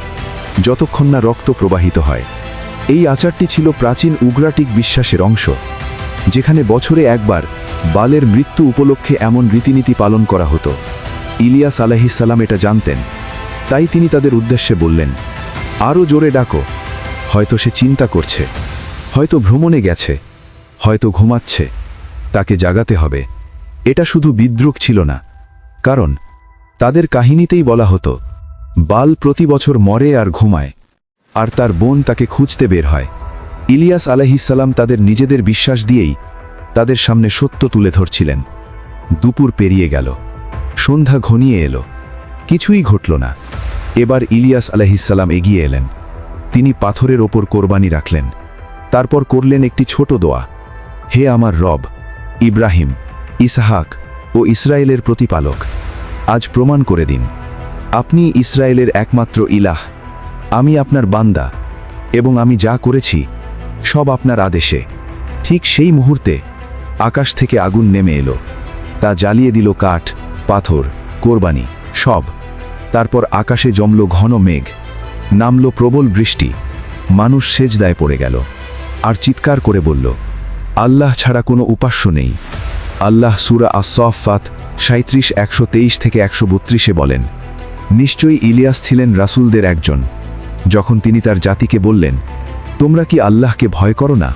যতক্ষণ না রক্ত প্রবাহিত হয়। এই আচারটি ছিল প্রাচীন উগ্রাটিক বিশ্বাসের অংশ, যেখানে বছরে একবার বালের মৃত্যু উপলক্ষে এমন রীতিনীতি পালন করা হতো। ইলিয়াস আলাইহিসসালাম এটা জানতেন, তাই তিনি তাদের উদ্দেশ্যে বললেন, আরও জোরে ডাকো। হয়তো সে চিন্তা করছে, হয়তো ভ্রমণে গেছে, হয়তো ঘুমাচ্ছে, তাকে জাগাতে হবে। এটা শুধু বিদ্রুপ ছিল না, কারণ তাদের কাহিনীতেই বলা হতো বাল প্রতি বছর মরে আর ঘুমায়, আর তার বোন তাকে খুঁজতে বের হয়। ইলিয়াস আলাইহিসসালাম তাদের নিজেদের বিশ্বাস দিয়েই তাদের সামনে সত্য তুলে ধরছিলেন। দুপুর পেরিয়ে গেল, সন্ধ্যা ঘনিয়ে এলো, কিছুই ঘটল না। এবার ইলিয়াস আলাইহিসসালাম এগিয়ে এলেন। তিনি পাথরের ওপর কোরবানি রাখলেন। তারপর করলেন একটি ছোট দোয়া, হে আমার রব, ইব্রাহিম, ইসহাক ও ইসরায়েলের প্রতিপালক, আজ প্রমাণ করে দিন আপনি ইসরায়েলের একমাত্র ইলাহ। আমি আপনার বান্দা, এবং আমি যা করেছি সব আপনার আদেশে। ঠিক সেই মুহূর্তে আকাশ থেকে আগুন নেমে এলো, তা জ্বালিয়ে দিল কাঠ, পাথর, কোরবানি সব। তারপর আকাশে জমল ঘন মেঘ, নামল প্রবল বৃষ্টি, মানুষ সেজদায় পড়ে গেল আর চিৎকার করে বলল, আল্লাহ ছাড়া কোনো উপাস্য নেই। আল্লাহ সূরা আস-সাফফাত 37 123 থেকে 132 বলেন, নিশ্চয়ই ইলিয়াস ছিলেন রাসূলদের একজন। যখন তিনি তার জাতিকে বললেন, তোমরা কি আল্লাহকে ভয় করো না?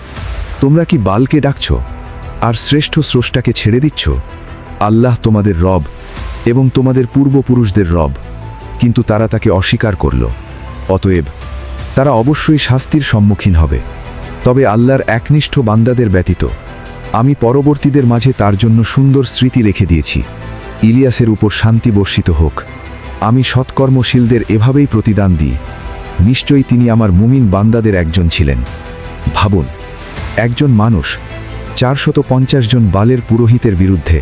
তোমরা কি বালকে ডাকছ আর শ্রেষ্ঠ স্রষ্টাকে ছেড়ে দিচ্ছ? আল্লাহ তোমাদের রব এবং তোমাদের পূর্বপুরুষদের রব। কিন্তু তারা তাকে অস্বীকার করল। অতএব তারা অবশ্যই শাস্তির সম্মুখীন হবে। তবে আল্লাহর একনিষ্ঠ বান্দাদের ব্যতীত আমি পরবর্তীদের মাঝে তার জন্য সুন্দর স্মৃতি রেখে দিয়েছি। ইলিয়াসের উপর শান্তি বর্ষিত হোক। আমি সৎকর্মশীলদের এভাবেই প্রতিদান দিই। নিশ্চয়ই তিনি আমার মুমিন বান্দাদের একজন ছিলেন। ভাবুন, একজন মানুষ 450 জন বালের পুরোহিতের বিরুদ্ধে,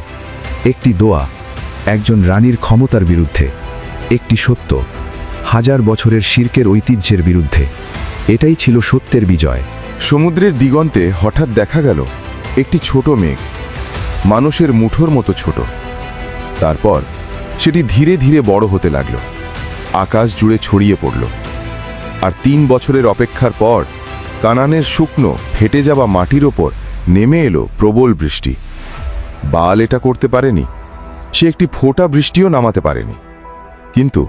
একটি দোয়া, একজন রানীর ক্ষমতার বিরুদ্ধে, একটি সত্য, 1000 বছরের শিরকের ঐতিহ্যের বিরুদ্ধে। এটাই ছিল সত্যের বিজয়। সমুদ্রের দিগন্তে হঠাৎ দেখা গেল একটি ছোট মেঘ, মানুষের মুঠোর মতো ছোট। তারপর সেটি ধীরে ধীরে বড় হতে লাগল, আকাশ জুড়ে ছড়িয়ে পড়ল। আর 3 বছরের অপেক্ষার পর কানানের শুকনো ফেটে যাওয়া মাটির ওপর নেমে এলো প্রবল বৃষ্টি। বাল এটা করতে পারেনি, সে একটি ফোঁটা বৃষ্টিও নামাতে পারেনি। কিন্তু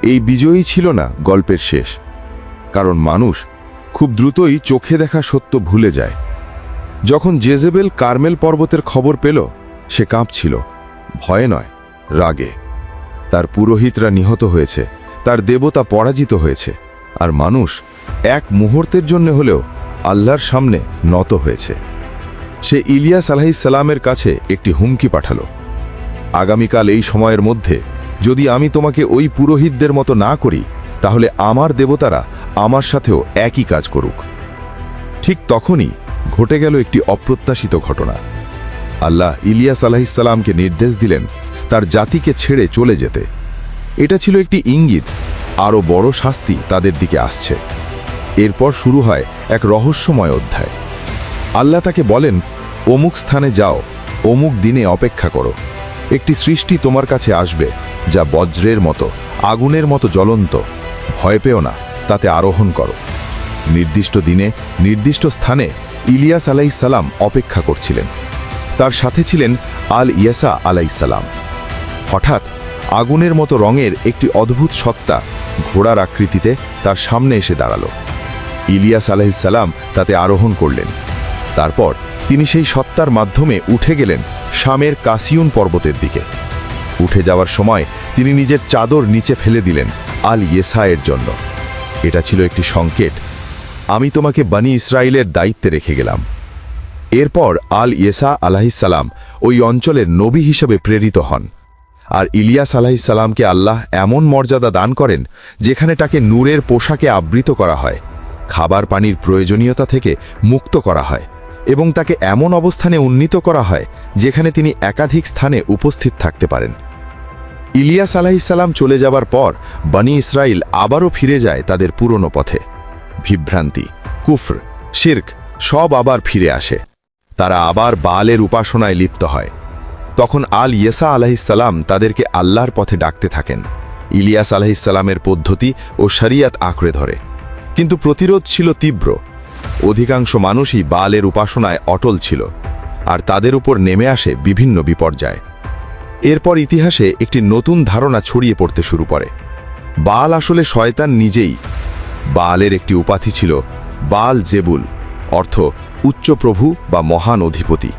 এই বিজয়ই ছিল না গল্পের শেষ, কারণ মানুষ খুব দ্রুতই চোখে দেখা সত্য ভুলে যায়। যখন জেজেবেল কার্মেল পর্বতের খবর পেল, সে কাঁপছিল, ভয়ে নয়, রাগে। তার পুরোহিতরা নিহত হয়েছে, তার দেবতা পরাজিত হয়েছে, আর মানুষ এক মুহূর্তের জন্য হলেও আল্লাহর সামনে নত হয়েছে। সে ইলিয়াস আলাইহিস সালামের কাছে একটি হুমকি পাঠালো, আগামীকাল এই সময়ের মধ্যে যদি আমি তোমাকে ওই পুরোহিতদের মতো না করি, তাহলে আমার দেবতারা আমার সাথেও একই কাজ করুক। ঠিক তখনই ঘটে গেল একটি অপ্রত্যাশিত ঘটনা। আল্লাহ ইলিয়াস আলাইহিস সালামকে নির্দেশ দিলেন তার জাতিকে ছেড়ে চলে যেতে। এটা ছিল একটি ইঙ্গিত, আরও বড় শাস্তি তাদের দিকে আসছে। এরপর শুরু হয় এক রহস্যময় অধ্যায়। আল্লাহ তাকে বলেন, অমুক স্থানে যাও, অমুক দিনে অপেক্ষা করো। একটি সৃষ্টি তোমার কাছে আসবে যা বজ্রের মতো, আগুনের মতো জ্বলন্ত। ভয় পেও না, তাতে আরোহণ করো। নির্দিষ্ট দিনে নির্দিষ্ট স্থানে ইলিয়াস আলাইহিস সালাম অপেক্ষা করছিলেন। তার সাথে ছিলেন আল ইয়াসা আলাইহিস সালাম। হঠাৎ আগুনের মতো রঙের একটি অদ্ভুত সত্তা ঘোড়ার আকৃতিতে তার সামনে এসে দাঁড়ালো। ইলিয়াস আলাইহিস সালাম তাতে আরোহণ করলেন। তারপর তিনি সেই সত্তার মাধ্যমে উঠে গেলেন শামের কাসিউন পর্বতের দিকে। উঠে যাওয়ার সময় তিনি নিজের চাদর নিচে ফেলে দিলেন আল ইয়েসায়ের জন্য। এটা ছিল একটি সংকেত, আমি তোমাকে বনি ইসরায়েলের দায়িত্বে রেখে গেলাম। এরপর আল ইয়েসা আলাইহিস সালাম ওই অঞ্চলের নবী হিসেবে প্রেরিত হন। আর ইলিয়াস আলাইহিস সালামকে আল্লাহ এমন মর্যাদা দান করেন যেখানে তাকে নূরের পোশাকে আবৃত করা হয়, খাবার পানির প্রয়োজনীয়তা থেকে মুক্ত করা হয় এবং তাকে এমন অবস্থানে উন্নীত করা হয় যেখানে তিনি একাধিক স্থানে উপস্থিত থাকতে পারেন। ইলিয়াস আলাইহিস সালাম চলে যাবার পর বনি ইসরায়েল আবারও ফিরে যায় তাদের পুরনো পথে। বিভ্রান্তি, কুফর, শিরক সব আবার ফিরে আসে। তারা আবার বালের উপাসনায় লিপ্ত হয়। তখন আল ইয়েসা আলাইহিস সালাম তাদেরকে আল্লাহর পথে ডাকতে থাকেন। ইলিয়াস আলাইহিস সালামের পদ্ধতি ও শরিয়াত আঁকড়ে ধরে, কিন্তু প্রতিরোধ ছিল তীব্র। অধিকাংশ মানুষই বালের উপাসনায় অটল ছিল, আর তাদের উপর নেমে আসে বিভিন্ন বিপর্যয়। এরপর ইতিহাসে একটি নতুন ধারণা ছড়িয়ে পড়তে শুরু করে। বাল আসলে শয়তান নিজেই। বালের একটি উপাধি ছিল বাল জেবুল, অর্থ উচ্চপ্রভু বা মহান অধিপতি।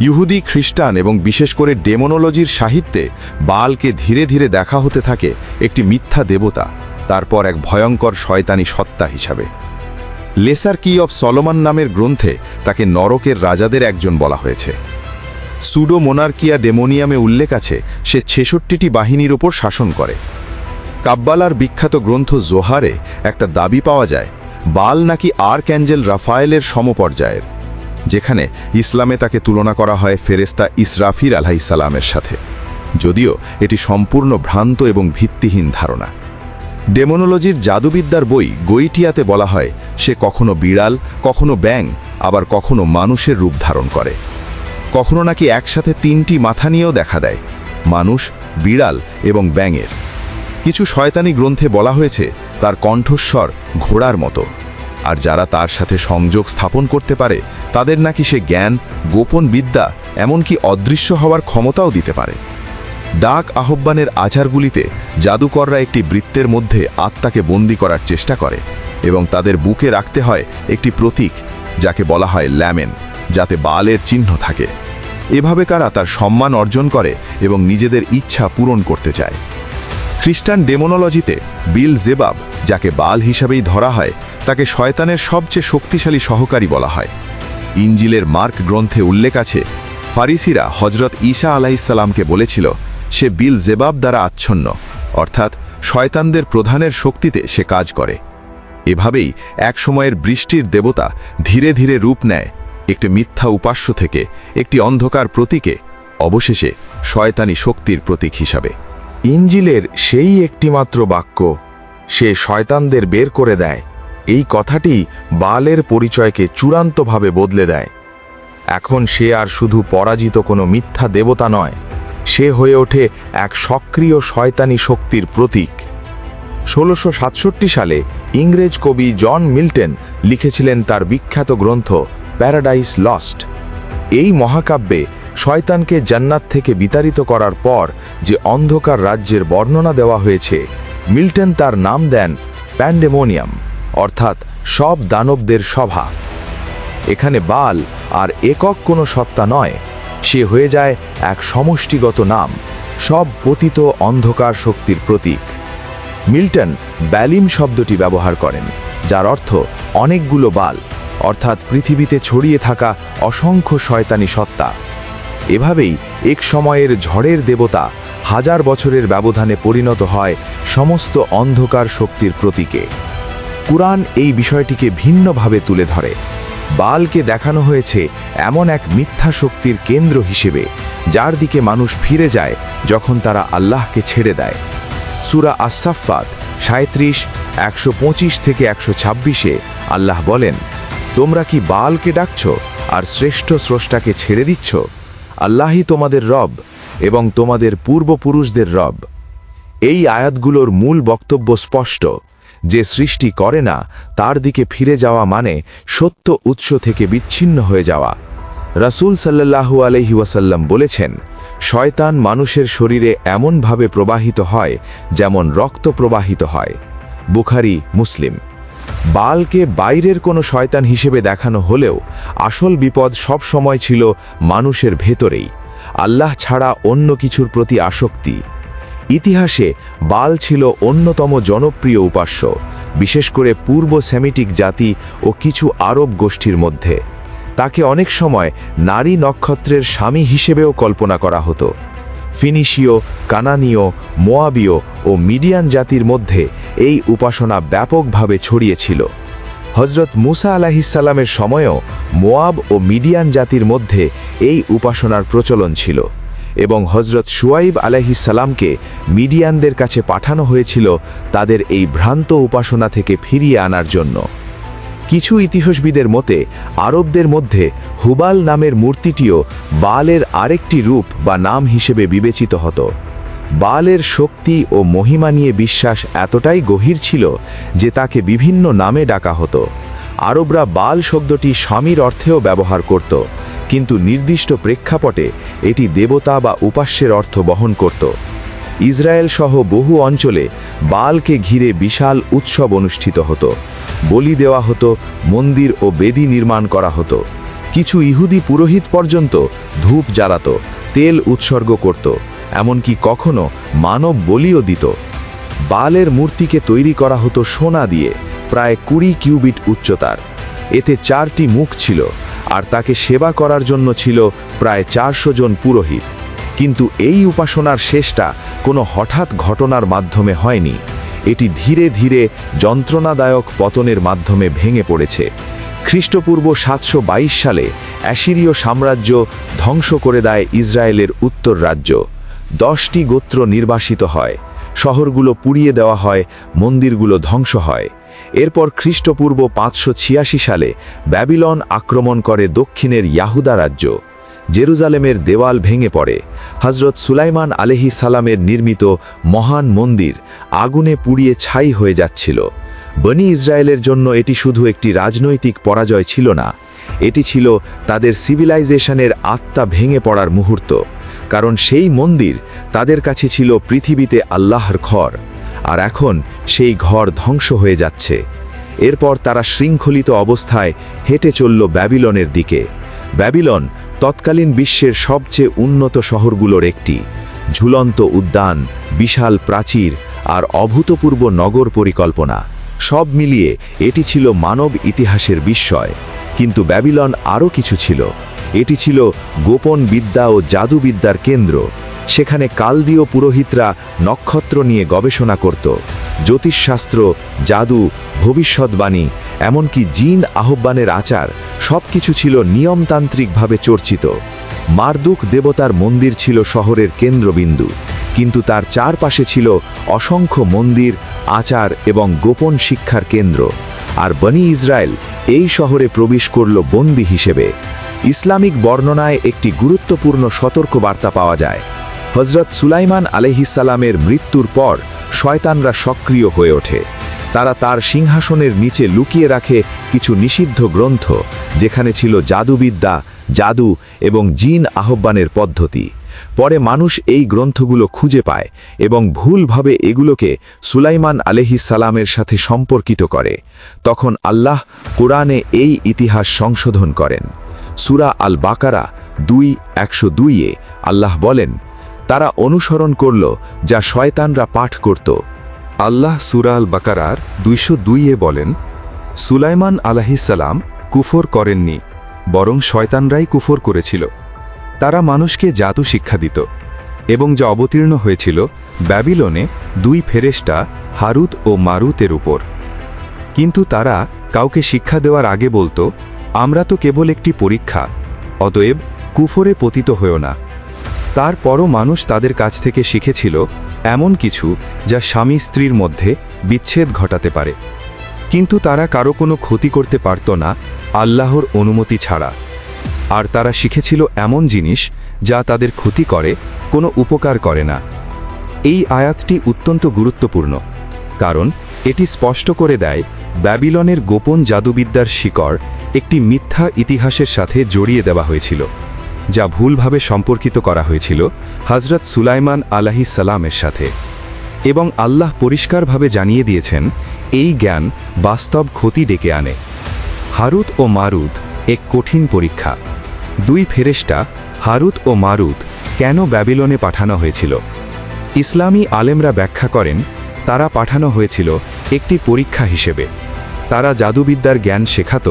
ইহুদি, খ্রিস্টান এবং বিশেষ করে ডেমোনোলজির সাহিত্যে বালকে ধীরে ধীরে দেখা হতে থাকে একটি মিথ্যা দেবতা, তারপর এক ভয়ঙ্কর শয়তানি সত্তা হিসাবে। লেসার কি অফ সলোমন নামের গ্রন্থে তাকে নরকের রাজাদের একজন বলা হয়েছে। সুডো মোনার্কিয়া ডেমোনিয়ামে উল্লেখ আছে সে 66টি বাহিনীর ওপর শাসন করে। কাব্বালার বিখ্যাত গ্রন্থ জোহারে একটা দাবি পাওয়া যায় বাল নাকি আর্কঅ্যাঞ্জেল রাফায়েলের সমপর্যায়ের, যেখানে ইসলামে তাকে তুলনা করা হয় ফেরেস্তা ইসরাফিল আলাইহিস সালামের সাথে, যদিও এটি সম্পূর্ণ ভ্রান্ত এবং ভিত্তিহীন ধারণা। ডেমোনোলজির জাদুবিদ্যার বই গৈটিয়াতে বলা হয় সে কখনো বিড়াল, কখনো ব্যাঙ, আবার কখনো মানুষের রূপ ধারণ করে। কখনো নাকি একসাথে 3টি মাথা নিয়েও দেখা দেয়, মানুষ, বিড়াল এবং ব্যাঙের। কিছু শয়তানি গ্রন্থে বলা হয়েছে তার কণ্ঠস্বর ঘোড়ার মতো, আর যারা তার সাথে সংযোগ স্থাপন করতে পারে তাদের নাকি সে জ্ঞান, গোপন বিদ্যা, এমনকি অদৃশ্য হওয়ার ক্ষমতাও দিতে পারে। ডাক আহ্বানের আচারগুলিতে জাদুকররা একটি বৃত্তের মধ্যে আত্মাকে বন্দী করার চেষ্টা করে এবং তাদের বুকে রাখতে হয় একটি প্রতীক যাকে বলা হয় ল্যামেন, যাতে বালের চিহ্ন থাকে। এভাবে কারা তার সম্মান অর্জন করে এবং নিজেদের ইচ্ছা পূরণ করতে চায়। খ্রিস্টান ডেমোনোলজিতে বিল জেবাব, যাকে বাল হিসাবেই ধরা হয়, তাকে শয়তানের সবচেয়ে শক্তিশালী সহকারী বলা হয়। ইঞ্জিলের মার্ক গ্রন্থে উল্লেখ আছে ফারিসিরা হজরত ঈসা আলাইহিসসালামকে বলেছিল সে বিল জেবাব দ্বারা আচ্ছন্ন, অর্থাৎ শয়তানদের প্রধানের শক্তিতে সে কাজ করে। এভাবেই এক সময়ের বৃষ্টির দেবতা ধীরে ধীরে রূপ নেয় একটি মিথ্যা উপাস্য থেকে একটি অন্ধকার প্রতীকে, অবশেষে শয়তানি শক্তির প্রতীক হিসাবে। ইঞ্জিলের সেই একটিমাত্র বাক্য সে শয়তানদের বের করে দেয়, এই কথাটি বালের পরিচয়কে চূড়ান্তভাবে বদলে দেয়। এখন সে আর শুধু পরাজিত কোনো মিথ্যা দেবতা নয়, সে হয়ে ওঠে এক সক্রিয় শয়তানি শক্তির প্রতীক। 1667 সালে ইংরেজ কবি জন মিল্টন লিখেছিলেন তার বিখ্যাত গ্রন্থ প্যারাডাইস লস্ট। এই মহাকাব্যে শয়তানকে জান্নাত থেকে বিতাড়িত করার পর যে অন্ধকার রাজ্যের বর্ণনা দেওয়া হয়েছে, মিল্টন তার নাম দেন প্যান্ডেমোনিয়াম, অর্থাৎ সব দানবদের সভা। এখানে বাল আর একক কোনো সত্তা নয়, সে হয়ে যায় এক সমষ্টিগত নাম, সব পতিত অন্ধকার শক্তির প্রতীক। মিল্টন ব্যালিম শব্দটি ব্যবহার করেন, যার অর্থ অনেকগুলো বাল, অর্থাৎ পৃথিবীতে ছড়িয়ে থাকা অসংখ্য শয়তানি সত্তা। এভাবেই এক সময়ের ঝড়ের দেবতা হাজার বছরের ব্যবধানে পরিণত হয় সমস্ত অন্ধকার শক্তির প্রতীকে। কুরআন এই বিষয়টিকে ভিন্নভাবে তুলে ধরে। বালকে দেখানো হয়েছে এমন এক মিথ্যা শক্তির কেন্দ্র হিসেবে যার দিকে মানুষ ফিরে যায় যখন তারা আল্লাহকে ছেড়ে দেয়। সূরা আস-সাফফাত 37, 125 থেকে 126-এ আল্লাহ বলেন, তোমরা কি বালকে ডাকছ আর শ্রেষ্ঠ স্রষ্টাকে ছেড়ে দিচ্ছ? আল্লাহই তোমাদের রব এবং তোমাদের পূর্বপুরুষদের রব। এই আয়াতগুলোর মূল বক্তব্য স্পষ্ট, যে সৃষ্টি করে না তার দিকে ফিরে যাওয়া মানে সত্য উৎস থেকে বিচ্ছিন্ন হয়ে যাওয়া। রাসূল সাল্লাল্লাহু আলাইহি ওয়াসাল্লাম বলেছেন, শয়তান মানুষের শরীরে এমনভাবে প্রবাহিত হয় যেমন রক্ত প্রবাহিত হয়। বুখারী, মুসলিম। বালকে বাইরের কোনো শয়তান হিসেবে দেখানো হলেও আসল বিপদ সব সময় ছিল মানুষের ভেতরেই, আল্লাহ ছাড়া অন্য কিছুর প্রতি আসক্তি। ইতিহাসে বাল ছিল অন্যতম জনপ্রিয় উপাস্য, বিশেষ করে পূর্ব সেমিটিক জাতি ও কিছু আরব গোষ্ঠীর মধ্যে। তাকে অনেক সময় নারী নক্ষত্রের স্বামী হিসেবেও কল্পনা করা হতো। ফিনিশীয়, কানানীয়, মোয়াবীয় ও মিডিয়ান জাতির মধ্যে এই উপাসনা ব্যাপকভাবে ছড়িয়েছিল। হজরত মুসা আলাইহিসসালামের সময়েও মোয়াব ও মিডিয়ান জাতির মধ্যে এই উপাসনার প্রচলন ছিল এবং হজরত শুয়াইব আলাইহিসসালামকে মিডিয়ানদের কাছে পাঠানো হয়েছিল তাদের এই ভ্রান্ত উপাসনা থেকে ফিরিয়ে আনার জন্য। কিছু ইতিহাসবিদের মতে আরবদের মধ্যে হুবাল নামের মূর্তিটিও বালের আরেকটি রূপ বা নাম হিসেবে বিবেচিত হতো। বালের শক্তি ও মহিমা নিয়ে বিশ্বাস এতটাই গভীর ছিল যে তাকে বিভিন্ন নামে ডাকা হতো। আরবরা বাল শব্দটি স্বামীর অর্থেও ব্যবহার করত, কিন্তু নির্দিষ্ট প্রেক্ষাপটে এটি দেবতা বা উপাস্যের অর্থ বহন করত। ইসরায়েল সহ বহু অঞ্চলে বালকে ঘিরে বিশাল উৎসব অনুষ্ঠিত হতো, বলি দেওয়া হতো, মন্দির ও বেদি নির্মাণ করা হতো। কিছু ইহুদি পুরোহিত পর্যন্ত ধূপ জ্বালাত, তেল উৎসর্গ করত, এমনকি কখনো মানব বলিও দিত। বালের মূর্তিকে তৈরি করা হতো সোনা দিয়ে, প্রায় 20 কিউবিট উচ্চতার। এতে 4টি মুখ ছিল আর তাকে সেবা করার জন্য ছিল প্রায় 400 জন পুরোহিত। কিন্তু এই উপাসনার শেষটা কোনো হঠাৎ ঘটনার মাধ্যমে হয়নি, এটি ধীরে ধীরে যন্ত্রণাদায়ক পতনের মাধ্যমে ভেঙে পড়েছে। খ্রিস্টপূর্ব 722 সালে অ্যাসিরীয় সাম্রাজ্য ধ্বংস করে দেয় ইসরায়েলের উত্তর রাজ্য। 10টি গোত্র নির্বাসিত হয়, শহরগুলো পুড়িয়ে দেওয়া হয়, মন্দিরগুলো ধ্বংস হয়। এরপর খ্রিস্টপূর্ব 586 সালে ব্যাবিলন আক্রমণ করে দক্ষিণের ইয়াহুদা রাজ্য। জেরুজালেমের দেওয়াল ভেঙে পড়ে। হজরত সুলাইমান আলাইহিস সালামের নির্মিত মহান মন্দির আগুনে পুড়িয়ে ছাই হয়ে যাচ্ছিল। বনি ইসরায়েলের জন্য এটি শুধু একটি রাজনৈতিক পরাজয় ছিল না, এটি ছিল তাদের সিভিলাইজেশনের আত্মা ভেঙে পড়ার মুহূর্ত। কারণ সেই মন্দির তাদের কাছে ছিল পৃথিবীতে আল্লাহর ঘর, আর এখন সেই ঘর ধ্বংস হয়ে যাচ্ছে। এরপর তারা শৃঙ্খলিত অবস্থায় হেঁটে চলল ব্যাবিলনের দিকে। ব্যাবিলন তৎকালীন বিশ্বের সবচেয়ে উন্নত শহরগুলোর একটি। ঝুলন্ত উদ্যান, বিশাল প্রাচীর আর অভূতপূর্ব নগর পরিকল্পনা, সব মিলিয়ে এটি ছিল মানব ইতিহাসের বিস্ময়। কিন্তু ব্যাবিলন আরও কিছু ছিল। এটি ছিল গোপন বিদ্যা ও জাদুবিদ্যার কেন্দ্র। সেখানে কালদীয় পুরোহিতরা নক্ষত্র নিয়ে গবেষণা করত। জ্যোতিষশাস্ত্র, জাদু, ভবিষ্যৎবাণী, এমনকি জিন আহ্বানের আচার সবকিছু ছিল নিয়মতান্ত্রিকভাবে চর্চিত। মারদুক দেবতার মন্দির ছিল শহরের কেন্দ্রবিন্দু, কিন্তু তার চারপাশে ছিল অসংখ্য মন্দির, আচার এবং গোপন শিক্ষার কেন্দ্র। আর বনি ইসরায়েল এই শহরে প্রবেশ করল বন্দী হিসেবে। ইসলামিক বর্ণনায় একটি গুরুত্বপূর্ণ সতর্কবার্তা পাওয়া যায়। হজরত সুলাইমান আলাইহিস সালামের মৃত্যুর পর শয়তানরা সক্রিয় হয়ে ওঠে। তারা তার সিংহাসনের নিচে লুকিয়ে রাখে কিছু নিষিদ্ধ গ্রন্থ, যেখানে ছিল জাদুবিদ্যা, জাদু এবং জিন আহ্বানের পদ্ধতি। পরে মানুষ এই গ্রন্থগুলো খুঁজে পায় এবং ভুলভাবে এগুলোকে সুলাইমান আলাইহিস সালামের সাথে সম্পর্কিত করে। তখন আল্লাহ কোরআনে এই ইতিহাস সংশোধন করেন। সূরা আল বাকারা 2:102-এ আল্লাহ বলেন, তারা অনুসরণ করল যা শয়তানরা পাঠ করত। আল্লাহ সূরা আল বাকারার 202-এ বলেন, সুলাইমান আলাইহিস সালাম কুফর করেননি, বরং শয়তানরাই কুফর করেছিল। তারা মানুষকে জাদু শিক্ষা দিত, এবং যা অবতীর্ণ হয়েছিল ব্যাবিলনে 2 ফেরেশতা হারুত ও মারুতের উপর। কিন্তু তারা কাউকে শিক্ষা দেওয়ার আগে বলতো, আমরা তো কেবল একটি পরীক্ষা, অতএব কুফরে পতিত হয়েও না। তারপরও মানুষ তাদের কাছ থেকে শিখেছিল এমন কিছু যা স্বামী স্ত্রীর মধ্যে বিচ্ছেদ ঘটাতে পারে, কিন্তু তারা কারো কোনো ক্ষতি করতে পারত না আল্লাহর অনুমতি ছাড়া। আর তারা শিখেছিল এমন জিনিস যা তাদের ক্ষতি করে, কোনো উপকার করে না। এই আয়াতটি অত্যন্ত গুরুত্বপূর্ণ, কারণ এটি স্পষ্ট করে দেয় ব্যাবিলনের গোপন জাদুবিদ্যার শিকড় একটি মিথ্যা ইতিহাসের সাথে জড়িয়ে দেওয়া হয়েছিল, যা ভুলভাবে সম্পর্কিত করা হয়েছিল হজরত সুলাইমান আলাইহিস সালামের সাথে। এবং আল্লাহ পরিষ্কারভাবে জানিয়ে দিয়েছেন এই জ্ঞান বাস্তব ক্ষতি ডেকে আনে। হারুত ও মারুত এক কঠিন পরীক্ষা। 2 ফেরেশতা হারুত ও মারুত কেন ব্যাবিলনে পাঠানো হয়েছিল? ইসলামী আলেমরা ব্যাখ্যা করেন, তারা পাঠানো হয়েছিল একটি পরীক্ষা হিসেবে। তারা জাদুবিদ্যার জ্ঞান শেখাত,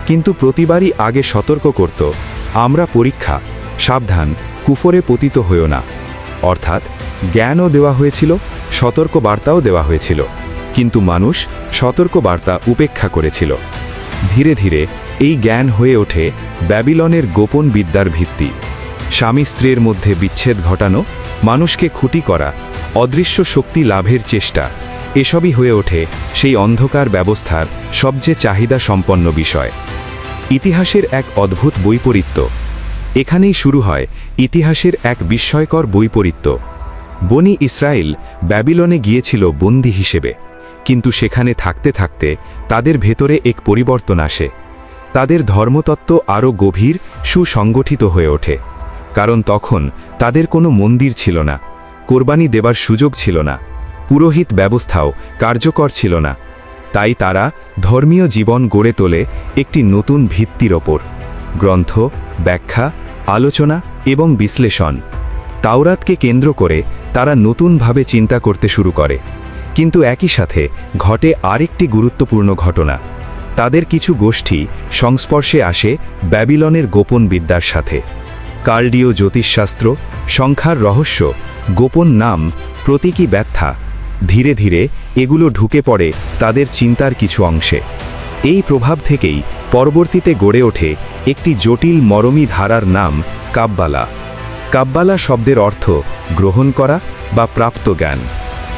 কিন্তু প্রতিবারই আগে সতর্ক করত, আমরা পরীক্ষা, সাবধান, কুফরে পতিত হয়েও না। অর্থাৎ জ্ঞানও দেওয়া হয়েছিল, সতর্ক বার্তাও দেওয়া হয়েছিল, কিন্তু মানুষ সতর্ক বার্তা উপেক্ষা করেছিল। ধীরে ধীরে এই জ্ঞান হয়ে ওঠে ব্যাবিলনের গোপন বিদ্যার ভিত্তি। স্বামী স্ত্রীর মধ্যে বিচ্ছেদ ঘটানো, মানুষকে খুঁটি করা, অদৃশ্য শক্তি লাভের চেষ্টা, এসবই হয়ে ওঠে সেই অন্ধকার ব্যবস্থার সবচেয়ে চাহিদা সম্পন্ন বিষয়। ইতিহাসের এক অদ্ভুত বৈপরীত্য। এখানেই শুরু হয় ইতিহাসের এক বিস্ময়কর বৈপরীত্য। বনি ইসরায়েল ব্যাবিলনে গিয়েছিল বন্দী হিসেবে, কিন্তু সেখানে থাকতে থাকতে তাদের ভেতরে এক পরিবর্তন আসে। তাদের ধর্মতত্ত্ব আরও গভীর, সুসংগঠিত হয়ে ওঠে। কারণ তখন তাদের কোনো মন্দির ছিল না, কোরবানি দেবার সুযোগ ছিল না, পুরোহিত ব্যবস্থাও কার্যকর ছিল না। তাই তারা ধর্মীয় জীবন গড়ে তোলে একটি নতুন ভিত্তির ওপর। গ্রন্থ, ব্যাখ্যা, আলোচনা এবং বিশ্লেষণ। তাওরাতকে কেন্দ্র করে তারা নতুনভাবে চিন্তা করতে শুরু করে। কিন্তু একই সাথে ঘটে আরেকটি গুরুত্বপূর্ণ ঘটনা। তাদের কিছু গোষ্ঠী সংস্পর্শে আসে ব্যাবিলনের গোপন বিদ্যার সাথে। কালদীয় জ্যোতিষশাস্ত্র, সংখ্যার রহস্য, গোপন নাম, প্রতীকী ব্যাখ্যা, ধীরে ধীরে এগুলো ঢুকে পড়ে তাদের চিন্তার কিছু অংশে। এই প্রভাব থেকেই পরবর্তীতে গড়ে ওঠে একটি জটিল মরমী ধারার নাম কাব্বালা। কাব্বালা শব্দের অর্থ গ্রহণ করা বা প্রাপ্ত জ্ঞান।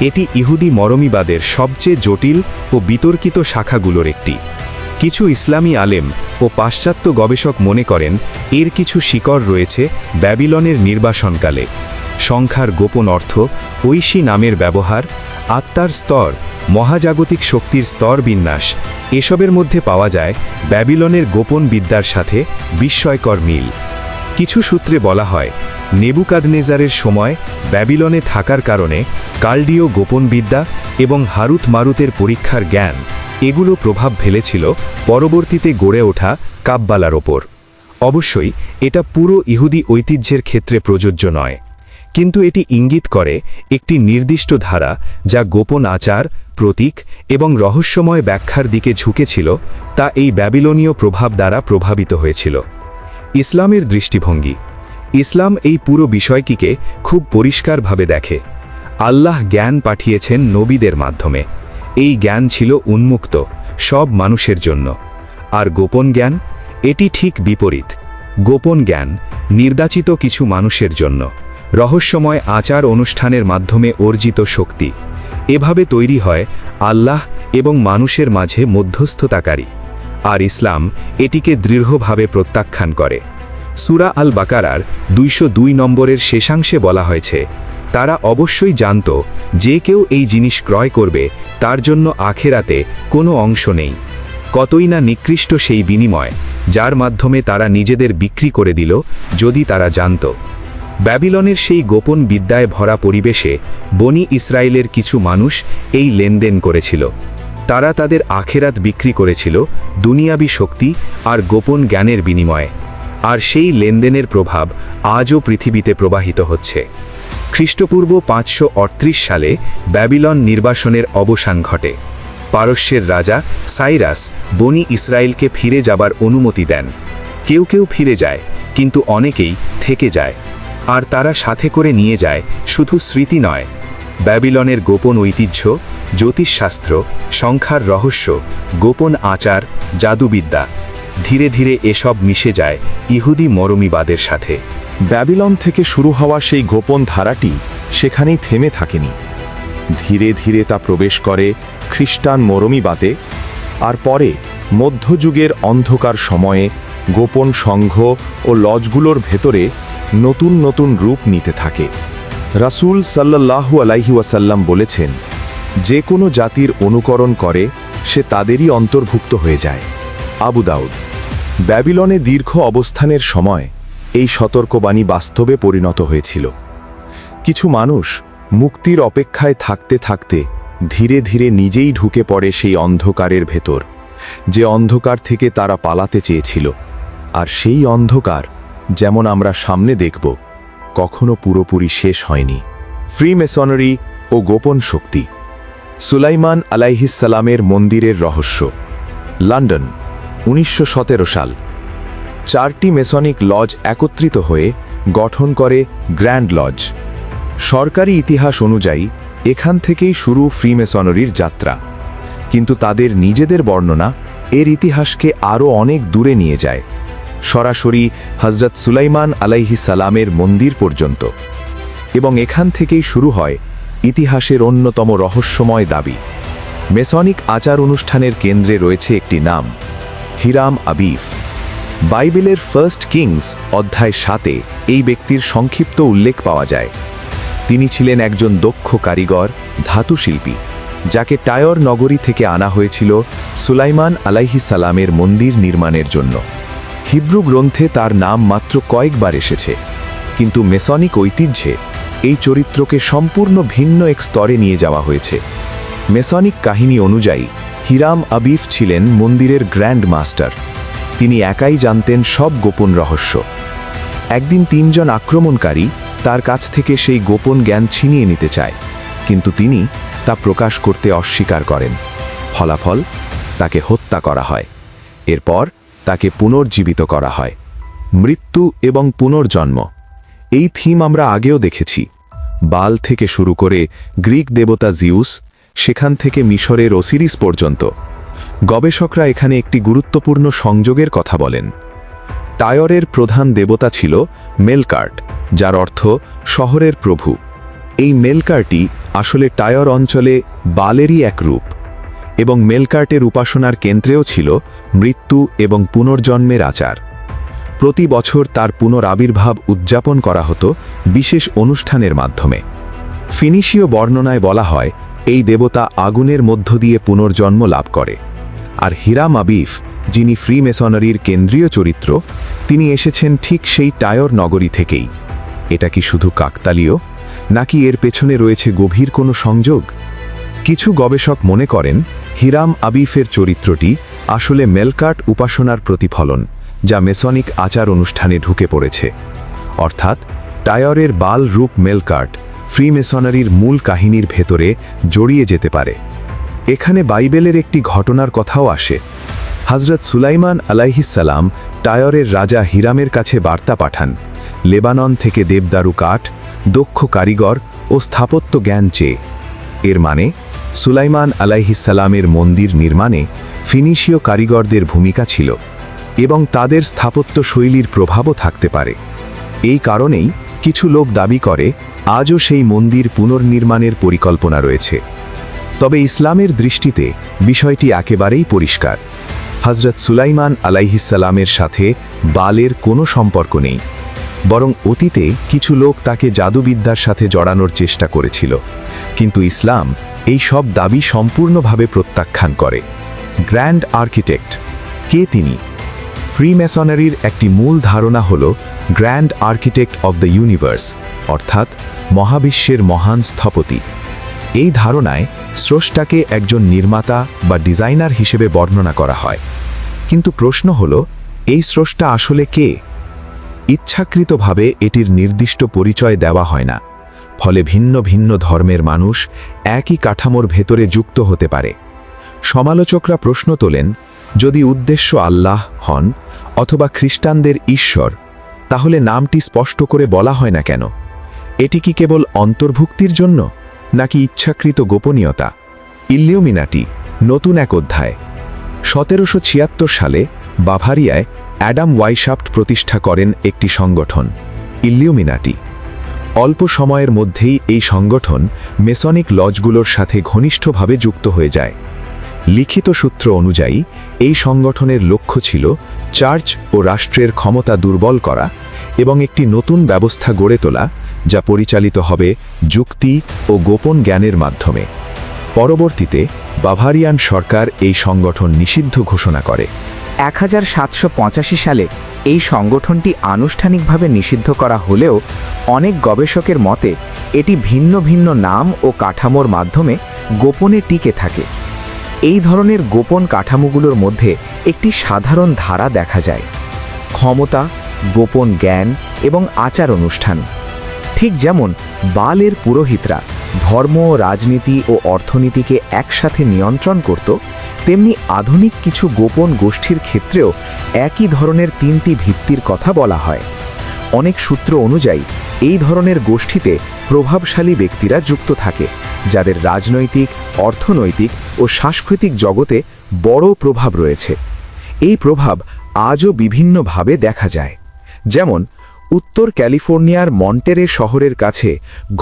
এটি ইহুদি মরমিবাদের সবচেয়ে জটিল ও বিতর্কিত শাখাগুলোর একটি। কিছু ইসলামী আলেম ও পাশ্চাত্য গবেষক মনে করেন এর কিছু শিকড় রয়েছে ব্যাবিলনের নির্বাসনকালে। সংখ্যার গোপন অর্থ, ঐশী নামের ব্যবহার, আত্মার স্তর, মহাজাগতিক শক্তির স্তর বিন্যাস, এসবের মধ্যে পাওয়া যায় ব্যাবিলনের গোপন বিদ্যার সাথে বিস্ময়কর মিল। কিছু সূত্রে বলা হয় নেবুকাদনেজারের সময় ব্যাবিলনে থাকার কারণে কালডীয় গোপন বিদ্যা এবং হারুত মারুতের পরীক্ষার জ্ঞান এগুলো প্রভাব ফেলেছিল পরবর্তীতে গড়ে ওঠা কাব্বালার ওপর। অবশ্যই এটা পুরো ইহুদি ঐতিহ্যের ক্ষেত্রে প্রযোজ্য নয়, কিন্তু এটি ইঙ্গিত করে একটি নির্দিষ্ট ধারা যা গোপন আচার, প্রতীক এবং রহস্যময় ব্যাখ্যার দিকে ঝুঁকেছিল, তা এই ব্যাবিলনীয় প্রভাব দ্বারা প্রভাবিত হয়েছিল। ইসলামের দৃষ্টিভঙ্গি। ইসলাম এই পুরো বিষয়টিকে খুব পরিষ্কারভাবে দেখে। আল্লাহ জ্ঞান পাঠিয়েছেন নবীদের মাধ্যমে। এই জ্ঞান ছিল উন্মুক্ত, সব মানুষের জন্য। আর গোপন জ্ঞান, এটি ঠিক বিপরীত। গোপন জ্ঞান নির্বাচিত কিছু মানুষের জন্য, রহস্যময় আচার অনুষ্ঠানের মাধ্যমে অর্জিত শক্তি। এভাবে তৈরি হয় আল্লাহ এবং মানুষের মাঝে মধ্যস্থতাকারী। আর ইসলাম এটিকে দৃঢ়ভাবে প্রত্যাখ্যান করে। সূরা আল বাকারার 202 নম্বরের শেষাংশে বলা হয়েছে, তারা অবশ্যই জানত যে কেউ এই জিনিস ক্রয় করবে তার জন্য আখেরাতে কোনো অংশ নেই। কতই না নিকৃষ্ট সেই বিনিময় যার মাধ্যমে তারা নিজেদের বিক্রি করে দিল যদি তারা জানত। ব্যাবিলনের সেই গোপন বিদ্যায় ভরা পরিবেশে বনি ইসরায়েলের কিছু মানুষ এই লেনদেন করেছিল। তারা তাদের আখেরাত বিক্রি করেছিল দুনিয়াবি শক্তি আর গোপন জ্ঞানের বিনিময়ে। আর সেই লেনদেনের প্রভাব আজও পৃথিবীতে প্রবাহিত হচ্ছে। খ্রিস্টপূর্ব 538 সালে ব্যাবিলন নির্বাসনের অবসান ঘটে। পারস্যের রাজা সাইরাস বনি ইসরায়েলকে ফিরে যাবার অনুমতি দেন। কেউ কেউ ফিরে যায়, কিন্তু অনেকেই থেকে যায়। আর তারা সাথে করে নিয়ে যায় শুধু স্মৃতি নয়, ব্যাবিলনের গোপন ঐতিহ্য, জ্যোতিষশাস্ত্র, সংখ্যার রহস্য, গোপন আচার, জাদুবিদ্যা। ধীরে ধীরে এসব মিশে যায় ইহুদি মরমিবাদের সাথে। ব্যাবিলন থেকে শুরু হওয়া সেই গোপন ধারাটি সেখানেই থেমে থাকেনি। ধীরে ধীরে তা প্রবেশ করে খ্রিস্টান মরমিবাদে, আর পরে মধ্যযুগের অন্ধকার সময়ে গোপন সংঘ ও লজগুলোর ভেতরে নতুন নতুন রূপ নিতে থাকে। রাসূল সাল্লাল্লাহু আলাইহি ওয়াসাল্লাম বলেছেন, যে কোনো জাতির অনুকরণ করে সে তাদেরই অন্তর্ভুক্ত হয়ে যায়। আবু দাউদ। ব্যাবিলনে দীর্ঘ অবস্থানের সময় এই সতর্কবাণী বাস্তবে পরিণত হয়েছিল। কিছু মানুষ মুক্তির অপেক্ষায় থাকতে থাকতে ধীরে ধীরে নিজেই ঢুকে পড়ে সেই অন্ধকারের ভেতর, যে অন্ধকার থেকে তারা পালাতে চেয়েছিল। আর সেই অন্ধকার, যেমন আমরা সামনে দেখব, কখনো পুরোপুরি শেষ হয়নি। ফ্রিমেসনারি ও গোপন শক্তি। সুলাইমান আলাইহিসসালামের মন্দিরের রহস্য। লন্ডন, 1917 সাল। 4টি মেসনিক লজ একত্রিত হয়ে গঠন করে গ্র্যান্ড লজ। সরকারি ইতিহাস অনুযায়ী এখান থেকেই শুরু ফ্রিমেসনারির যাত্রা, কিন্তু তাদের নিজেদের বর্ণনা এর ইতিহাসকে আরও অনেক দূরে নিয়ে যায়, সরাসরি হযরত সুলাইমান আলাইহিসসালামের মন্দির পর্যন্ত। এবং এখান থেকেই শুরু হয় ইতিহাসের অন্যতম রহস্যময় দাবি। মেসনিক আচার অনুষ্ঠানের কেন্দ্রে রয়েছে একটি নাম, হিরাম আবিফ। বাইবেলের ফার্স্ট কিংস অধ্যায় 7-এ এই ব্যক্তির সংক্ষিপ্ত উল্লেখ পাওয়া যায়। তিনি ছিলেন একজন দক্ষ কারিগর, ধাতুশিল্পী, যাকে টায়র নগরী থেকে আনা হয়েছিল সুলাইমান আলাইহিসসালামের মন্দির নির্মাণের জন্য। হিব্রু গ্রন্থে তার নাম মাত্র কয়েকবার এসেছে, কিন্তু মেসনিক ঐতিহ্যে এই চরিত্রকে সম্পূর্ণ ভিন্ন এক স্তরে নিয়ে যাওয়া হয়েছে। মেসনিক কাহিনী অনুযায়ী হিরাম আবিফ ছিলেন মন্দিরের গ্র্যান্ড মাস্টার। তিনি একাই জানতেন সব গোপন রহস্য। একদিন 3 জন আক্রমণকারী তার কাছ থেকে সেই গোপন জ্ঞান ছিনিয়ে নিতে চায়, কিন্তু তিনি তা প্রকাশ করতে অস্বীকার করেন। ফলাফল, তাকে হত্যা করা হয়। এরপর তাকে পুনর্জীবিত করা হয়। মৃত্যু এবং পুনর্জন্ম, এই থিম আমরা আগেও দেখেছি। বাল থেকে শুরু করে গ্রিক দেবতা জিউস, সেখান থেকে মিশরের ওসিরিস পর্যন্ত। গবেষকরা এখানে একটি গুরুত্বপূর্ণ সংযোগের কথা বলেন। টায়রের প্রধান দেবতা ছিল মেলকার্ট, যার অর্থ শহরের প্রভু। এই মেলকার্টই আসলে টায়র অঞ্চলে বালেরই এক রূপ, এবং মেলকার্টের উপাসনার কেন্দ্রেও ছিল মৃত্যু এবং পুনর্জন্মের আচার। প্রতি বছর তার পুনরাবির্ভাব উদযাপন করা হতো বিশেষ অনুষ্ঠানের মাধ্যমে। ফিনিশীয় বর্ণনায় বলা হয় এই দেবতা আগুনের মধ্য দিয়ে পুনর্জন্ম লাভ করে। আর হিরাম আবিফ, যিনি ফ্রিমেসনারির কেন্দ্রীয় চরিত্র, তিনি এসেছেন ঠিক সেই টায়র নগরী থেকেই। এটা কি শুধু কাকতালীয়, নাকি এর পেছনে রয়েছে গভীর কোনো সংযোগ? কিছু গবেষক মনে করেন হিরাম আবিফের চরিত্রটি আসলে মেলকার্ট উপাসনার প্রতিফলন, যা মেসনিক আচার অনুষ্ঠানে ঢুকে পড়েছে। অর্থাৎ টায়রের বাল রূপ মেলকার্ট ফ্রিমেসনারির মূল কাহিনীর ভেতরে জড়িয়ে যেতে পারে। এখানে বাইবেলের একটি ঘটনার কথাও আসে। হযরত সুলাইমান আলাইহিসসালাম টায়রের রাজা হিরামের কাছে বার্তা পাঠান, লেবানন থেকে দেবদারু কাঠ, দক্ষ কারিগর ও স্থাপত্য জ্ঞান চেয়ে। এর মানে সুলাইমান আলাইহিসসালামের মন্দির নির্মাণে ফিনিশীয় কারিগরদের ভূমিকা ছিল, এবং তাদের স্থাপত্য শৈলীর প্রভাবও থাকতে পারে। এই কারণেই কিছু লোক দাবি করে আজও সেই মন্দির পুনর্নির্মাণের পরিকল্পনা রয়েছে। তবে ইসলামের দৃষ্টিতে বিষয়টি একেবারেই পরিষ্কার। হযরত সুলাইমান আলাইহিসসালামের সাথে বালের কোনো সম্পর্ক নেই, বরং অতীতে কিছু লোক তাকে জাদুবিদ্যার সাথে জড়ানোর চেষ্টা করেছিল। কিন্তু ইসলাম এই সব দাবি সম্পূর্ণভাবে প্রত্যাখ্যান করে। গ্র্যান্ড আর্কিটেক্ট কে তিনি? ফ্রিমেসনারির একটি মূল ধারণা হল grand architect of the universe, অর্থাৎ মহাবিশ্বের মহান স্থপতি। এই ধারণায় স্রষ্টাকে একজন নির্মাতা বা ডিজাইনার হিসেবে বর্ণনা করা হয়। কিন্তু প্রশ্ন হল, এই স্রষ্টা আসলে কে? ইচ্ছাকৃতভাবে এটির নির্দিষ্ট পরিচয় দেওয়া হয় না, ফলে ভিন্ন ভিন্ন ধর্মের মানুষ একই কাঠামোর ভেতরে যুক্ত হতে পারে। সমালোচকরা প্রশ্ন তোলেন, যদি উদ্দেশ্য আল্লাহ হন অথবা খ্রিস্টানদের ঈশ্বর, তাহলে নামটি স্পষ্ট করে বলা হয় না কেন? এটি কি কেবল অন্তর্ভুক্তির জন্য, নাকি ইচ্ছাকৃত গোপনীয়তা? ইল্লুমিনাটি নতুন এক অধ্যায়। 1776 সালে বাভারিয়ায় অ্যাডাম ওয়াইশাফট প্রতিষ্ঠা করেন একটি সংগঠন, ইল্লুমিনাটি। অল্প সময়ের মধ্যেই এই সংগঠন মেসনিক লজগুলোর সাথে ঘনিষ্ঠভাবে যুক্ত হয়ে যায়। লিখিত সূত্র অনুযায়ী এই সংগঠনের লক্ষ্য ছিল চার্চ ও রাষ্ট্রের ক্ষমতা দুর্বল করা এবং একটি নতুন ব্যবস্থা গড়ে তোলা, যা পরিচালিত হবে যুক্তি ও গোপন জ্ঞানের মাধ্যমে। পরবর্তীতে বাভারিয়ান সরকার এই সংগঠন নিষিদ্ধ ঘোষণা করে। 1785 সালে এই সংগঠনটি আনুষ্ঠানিকভাবে নিষিদ্ধ করা হলেও অনেক গবেষকের মতে এটি ভিন্ন ভিন্ন নাম ও কাঠামোর মাধ্যমে গোপনে টিকে থাকে। এই ধরনের গোপন কাঠামোগুলোর মধ্যে একটি সাধারণ ধারা দেখা যায়: ক্ষমতা, গোপন জ্ঞান এবং আচার অনুষ্ঠান। ঠিক যেমন বালের পুরোহিতরা ধর্ম, রাজনীতি ও অর্থনীতিকে একসাথে নিয়ন্ত্রণ করত, তেমনি আধুনিক কিছু গোপন গোষ্ঠীর ক্ষেত্রেও একই ধরনের 3টি ভিত্তির কথা বলা হয়। অনেক সূত্র অনুযায়ী এই ধরনের গোষ্ঠীতে প্রভাবশালী ব্যক্তিরা যুক্ত থাকে, যাদের রাজনৈতিক, অর্থনৈতিক ও সাংস্কৃতিক জগতে বড় প্রভাব রয়েছে। এই প্রভাব আজও বিভিন্নভাবে দেখা যায়। যেমন উত্তর ক্যালিফোর্নিয়ার মন্টেরে শহরের কাছে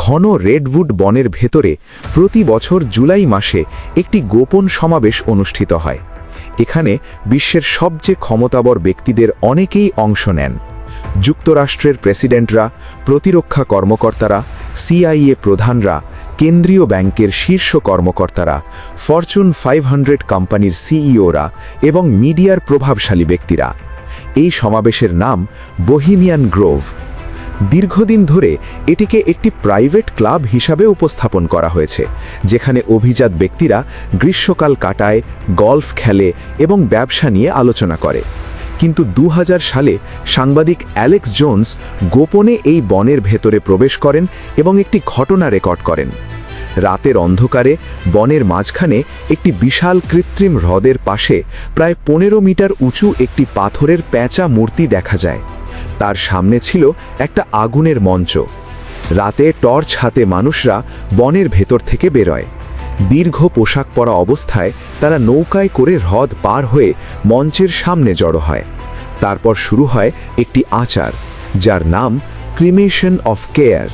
ঘন রেডউড বনের ভেতরে প্রতি বছর জুলাই মাসে একটি গোপন সমাবেশ অনুষ্ঠিত হয়। এখানে বিশ্বের সবচেয়ে ক্ষমতাবর ব্যক্তিদের অনেকেই অংশ নেন। যুক্তরাষ্ট্রের প্রেসিডেন্টরা, প্রতিরক্ষা কর্মকর্তারা, সিআইএ প্রধানরা, কেন্দ্রীয় ব্যাংকের শীর্ষ কর্মকর্তারা, ফরচুন 500 কোম্পানির সিইওরা এবং মিডিয়ার প্রভাবশালী ব্যক্তিরা। এই সমাবেশের নাম বোহেমিয়ান গ্রোভ। দীর্ঘদিন ধরে এটিকে একটি প্রাইভেট ক্লাব হিসাবে উপস্থাপন করা হয়েছে, যেখানে অভিজাত ব্যক্তিরা গ্রীষ্মকাল কাটায়, গল্ফ খেলে এবং ব্যবসা নিয়ে আলোচনা করে। কিন্তু 2000 সালে সাংবাদিক অ্যালেক্স জোন্স গোপনে এই বনের ভেতরে প্রবেশ করেন এবং একটি ঘটনা রেকর্ড করেন। রাতের অন্ধকারে বনের মাঝখানে একটি বিশাল কৃত্রিম হ্রদের পাশে প্রায় 15 মিটার উঁচু একটি পাথরের প্যাঁচা মূর্তি দেখা যায়। তার সামনে ছিল একটা আগুনের মঞ্চ। রাতে টর্চ হাতে মানুষরা বনের ভেতর থেকে বেরোয়। দীর্ঘ পোশাক পরা অবস্থায় তারা নৌকায় করে হ্রদ পার হয়ে মঞ্চের সামনে জড়ো হয়। তারপর শুরু হয় একটি আচার, যার নাম ক্রিমেশন অফ কেয়ার।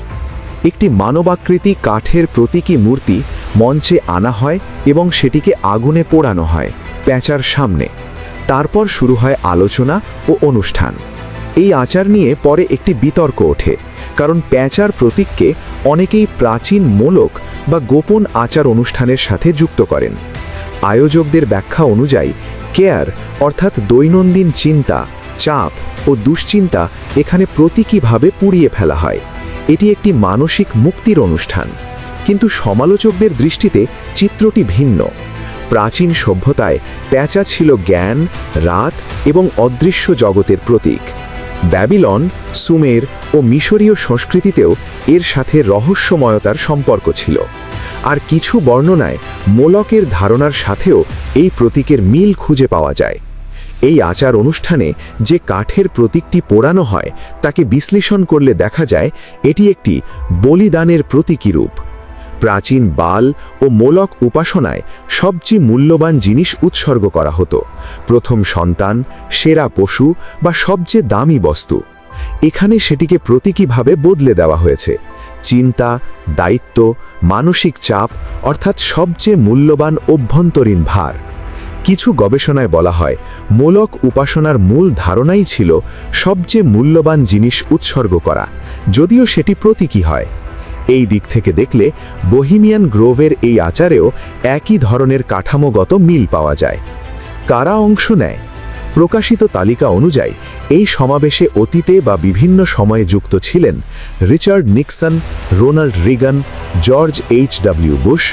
একটি মানবাকৃতি কাঠের প্রতীকী মূর্তি মঞ্চে আনা হয় এবং সেটিকে আগুনে পোড়ানো হয় প্যাঁচার সামনে। তারপর শুরু হয় আলোচনা ও অনুষ্ঠান। এই আচার নিয়ে পরে একটি বিতর্ক ওঠে, কারণ প্যাঁচার প্রতীককে অনেকেই প্রাচীন মোলক বা গোপন আচার অনুষ্ঠানের সাথে যুক্ত করেন। আয়োজকদের ব্যাখ্যা অনুযায়ী কেয়ার অর্থাৎ দৈনন্দিন চিন্তা, চাপ ও দুশ্চিন্তা এখানে প্রতীকীভাবে পুড়িয়ে ফেলা হয়। এটি একটি মানসিক মুক্তির অনুষ্ঠান। কিন্তু সমালোচকদের দৃষ্টিতে চিত্রটি ভিন্ন। প্রাচীন সভ্যতায় প্যাঁচা ছিল জ্ঞান, রাত এবং অদৃশ্য জগতের প্রতীক। ব্যাবিলন, সুমের ও মিশরীয় সংস্কৃতিতেও এর সাথে রহস্যময়তার সম্পর্ক ছিল। আর কিছু বর্ণনায় মোলকের ধারণার সাথেও এই প্রতীকের মিল খুঁজে পাওয়া যায়। এই আচার অনুষ্ঠানে যে কাঠের প্রতীকটি পোড়ানো হয় তাকে বিশ্লেষণ করলে দেখা যায় এটি একটি বলিদানের প্রতীকী রূপ। প্রাচীন বাল ও মোলক উপাসনায় সবচেয়ে মূল্যবান জিনিস উৎসর্গ করা হতো, প্রথম সন্তান, সেরা পশু বা সবচেয়ে দামি বস্তু। এখানে সেটিকে প্রতীকীভাবে বদলে দেওয়া হয়েছে। চিন্তা, দায়িত্ব, মানসিক চাপ অর্থাৎ সবচেয়ে মূল্যবান অভ্যন্তরীণ ভার। কিছু গবেষণায় বলা হয় মোলক উপাসনার মূল ধারণাই ছিল সবচেয়ে মূল্যবান জিনিস উৎসর্গ করা, যদিও সেটি প্রতীকী হয়। এই দিক থেকে দেখলে বোহেমিয়ান গ্রোভের এই আচারেও একই ধরনের কাঠামোগত মিল পাওয়া যায়। কারা অংশ নেয়? প্রকাশিত তালিকা অনুযায়ী এই সমাবেশে অতীতে বা বিভিন্ন সময়ে যুক্ত ছিলেন Richard Nixon, Ronald Reagan, George H W. Bush,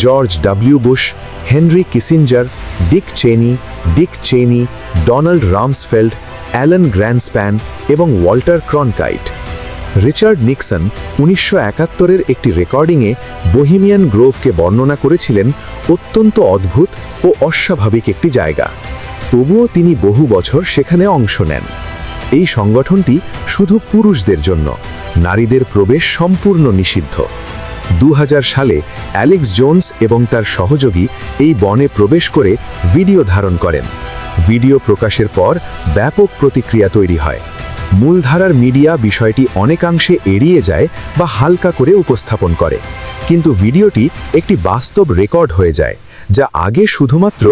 George W. Bush, Henry Kissinger, Dick Cheney, Donald Rumsfeld, Alan Greenspan এবং ওয়াল্টার ক্রনকাইট। রিচার্ড নিক্সন 1971-এর একটি রেকর্ডিংয়ে বোহেমিয়ান গ্রোভকে বর্ণনা করেছিলেন অত্যন্ত অদ্ভুত ও অস্বাভাবিক একটি জায়গা। তবুও তিনি বহু বছর সেখানে অংশ নেন। এই সংগঠনটি শুধু পুরুষদের জন্য, নারীদের প্রবেশ সম্পূর্ণ নিষিদ্ধ। 2000 সালে অ্যালেক্স জোন্স এবং তার সহযোগী এই বনে প্রবেশ করে ভিডিও ধারণ করেন। ভিডিও প্রকাশের পর ব্যাপক প্রতিক্রিয়া তৈরি হয়। মূলধারার মিডিয়া বিষয়টি অনেকাংশে এড়িয়ে যায় বা হালকা করে উপস্থাপন করে, কিন্তু ভিডিওটি একটি বাস্তব রেকর্ড হয়ে যায়, যা আগে শুধুমাত্র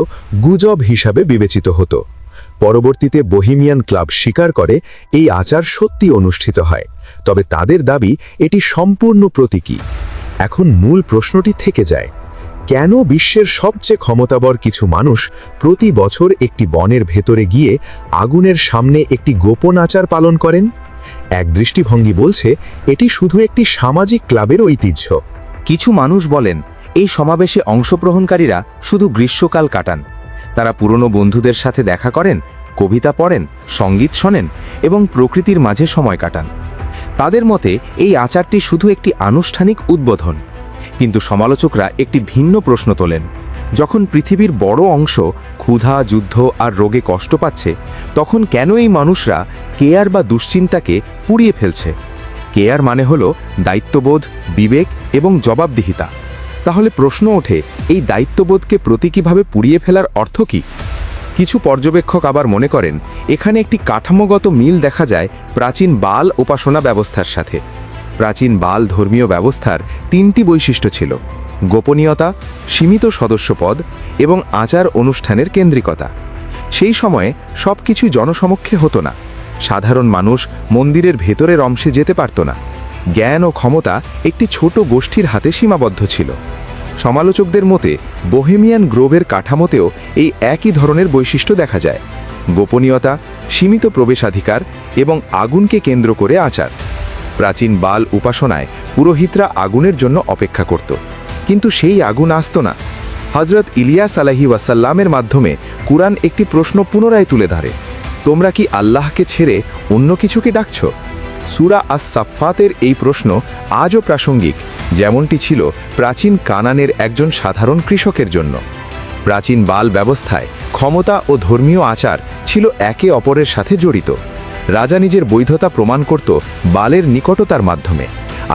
গুজব হিসাবে বিবেচিত হতো। পরবর্তীতে বোহেমিয়ান ক্লাব স্বীকার করে এই আচার সত্যি অনুষ্ঠিত হয়, তবে তাদের দাবি এটি সম্পূর্ণ প্রতীকী। এখন মূল প্রশ্নটি থেকে যায়, কেন বিশ্বের সবচেয়ে ক্ষমতাবর কিছু মানুষ প্রতি বছর একটি বনের ভেতরে গিয়ে আগুনের সামনে একটি গোপন আচার পালন করেন? এক দৃষ্টিভঙ্গি বলছে এটি শুধু একটি সামাজিক ক্লাবের ঐতিহ্য। কিছু মানুষ বলেন এই সমাবেশে অংশগ্রহণকারীরা শুধু গ্রীষ্মকাল কাটান। তারা পুরনো বন্ধুদের সাথে দেখা করেন, কবিতা পড়েন, সঙ্গীত শোনেন এবং প্রকৃতির মাঝে সময় কাটান। তাদের মতে এই আচারটি শুধু একটি আনুষ্ঠানিক উদ্বোধন। কিন্তু সমালোচকরা একটি ভিন্ন প্রশ্ন তোলেন। যখন পৃথিবীর বড় অংশ ক্ষুধা, যুদ্ধ আর রোগে কষ্ট পাচ্ছে, তখন কেন এই মানুষরা কেয়ার বা দুশ্চিন্তাকে পুড়িয়ে ফেলছে? কেয়ার মানে হলো দায়িত্ববোধ, বিবেক এবং জবাবদিহিতা। তাহলে প্রশ্ন ওঠে, এই দায়িত্ববোধকে প্রতীকীভাবে পুড়িয়ে ফেলার অর্থ কী? কিছু পর্যবেক্ষক আবার মনে করেন এখানে একটি কাঠামোগত মিল দেখা যায় প্রাচীন বাল উপাসনা ব্যবস্থার সাথে। প্রাচীন বাল ধর্মীয় ব্যবস্থার 3টি বৈশিষ্ট্য ছিল: গোপনীয়তা, সীমিত সদস্যপদ এবং আচার অনুষ্ঠানের কেন্দ্রিকতা। সেই সময়ে সবকিছু জনসমক্ষে হতো না। সাধারণ মানুষ মন্দিরের ভেতরের অংশে যেতে পারত না। জ্ঞান ও ক্ষমতা একটি ছোট গোষ্ঠীর হাতে সীমাবদ্ধ ছিল। সমালোচকদের মতে বোহেমিয়ান গ্রোভের কাঠামোতেও এই একই ধরনের বৈশিষ্ট্য দেখা যায়: গোপনীয়তা, সীমিত প্রবেশাধিকার এবং আগুনকে কেন্দ্র করে আচার। প্রাচীন বাল উপাসনায় পুরোহিতরা আগুনের জন্য অপেক্ষা করত, কিন্তু সেই আগুন আসত না। হজরত ইলিয়াস আলাইহি ওয়াসাল্লামের মাধ্যমে কুরআন একটি প্রশ্ন পুনরায় তুলে ধরে, তোমরা কি আল্লাহকে ছেড়ে অন্য কিছুকে ডাকছ? সূরা আস-সাফফাতের এই প্রশ্ন আজও প্রাসঙ্গিক, যেমনটি ছিল প্রাচীন কানানের একজন সাধারণ কৃষকের জন্য। প্রাচীন বাল ব্যবস্থায় ক্ষমতা ও ধর্মীয় আচার ছিল একে অপরের সাথে জড়িত। রাজা নিজের বৈধতা প্রমাণ করত বালের নিকটতার মাধ্যমে,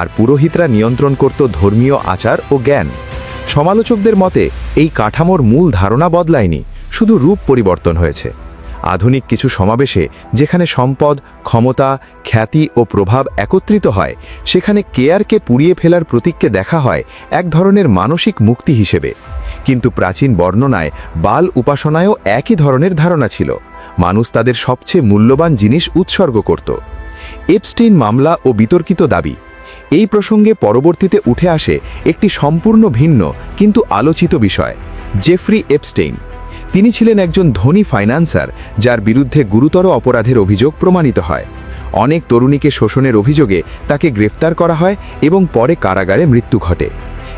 আর পুরোহিতরা নিয়ন্ত্রণ করত ধর্মীয় আচার ও জ্ঞান। সমালোচকদের মতে এই কাঠামোর মূল ধারণা বদলায়নি, শুধু রূপ পরিবর্তন হয়েছে। আধুনিক কিছু সমাবেশে যেখানে সম্পদ, ক্ষমতা, খ্যাতি ও প্রভাব একত্রিত হয়, সেখানে কেয়ারকে পুড়িয়ে ফেলার প্রতীককে দেখা হয় এক ধরনের মানসিক মুক্তি হিসেবে। কিন্তু প্রাচীন বর্ণনায় বাল উপাসনায়ও একই ধরনের ধারণা ছিল। মানুষ তাদের সবচেয়ে মূল্যবান জিনিস উৎসর্গ করত। এপস্টেইন মামলা ও বিতর্কিত দাবি। এই প্রসঙ্গে পরবর্তীতে উঠে আসে একটি সম্পূর্ণ ভিন্ন কিন্তু আলোচিত বিষয়, জেফ্রি এপস্টেইন। তিনি ছিলেন একজন ধনী ফাইন্যান্সার যার বিরুদ্ধে গুরুতর অপরাধের অভিযোগ প্রমাণিত হয়। অনেক তরুণীকে শোষণের অভিযোগে তাকে গ্রেফতার করা হয় এবং পরে কারাগারে মৃত্যু ঘটে।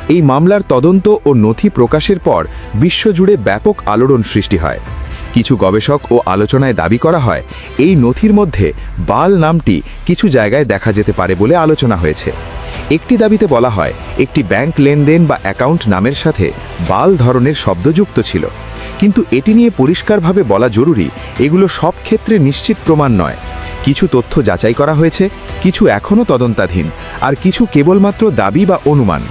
এই মামলার তদন্ত ও নথি প্রকাশের পর বিশ্বজুড়ে ব্যাপক আলোড়ন সৃষ্টি হয়। কিছু গবেষক ও আলোচনায় দাবি করা হয় এই নথির মধ্যে বাল নামটি কিছু জায়গায় দেখা যেতে পারে বলে আলোচনা হয়েছে। একটি দাবিতে বলা হয় একটি ব্যাংক লেনদেন বা অ্যাকাউন্ট নামের সাথে বাল ধরনের শব্দ যুক্ত ছিল, কিন্তু এটি নিয়ে পরিষ্কারভাবে বলা জরুরি এগুলো সব ক্ষেত্রে নিশ্চিত প্রমাণ নয়। কিছু তথ্য যাচাই করা হয়েছে, কিছু এখনও তদন্তাধীন, আর কিছু কেবলমাত্র দাবি বা অনুমান।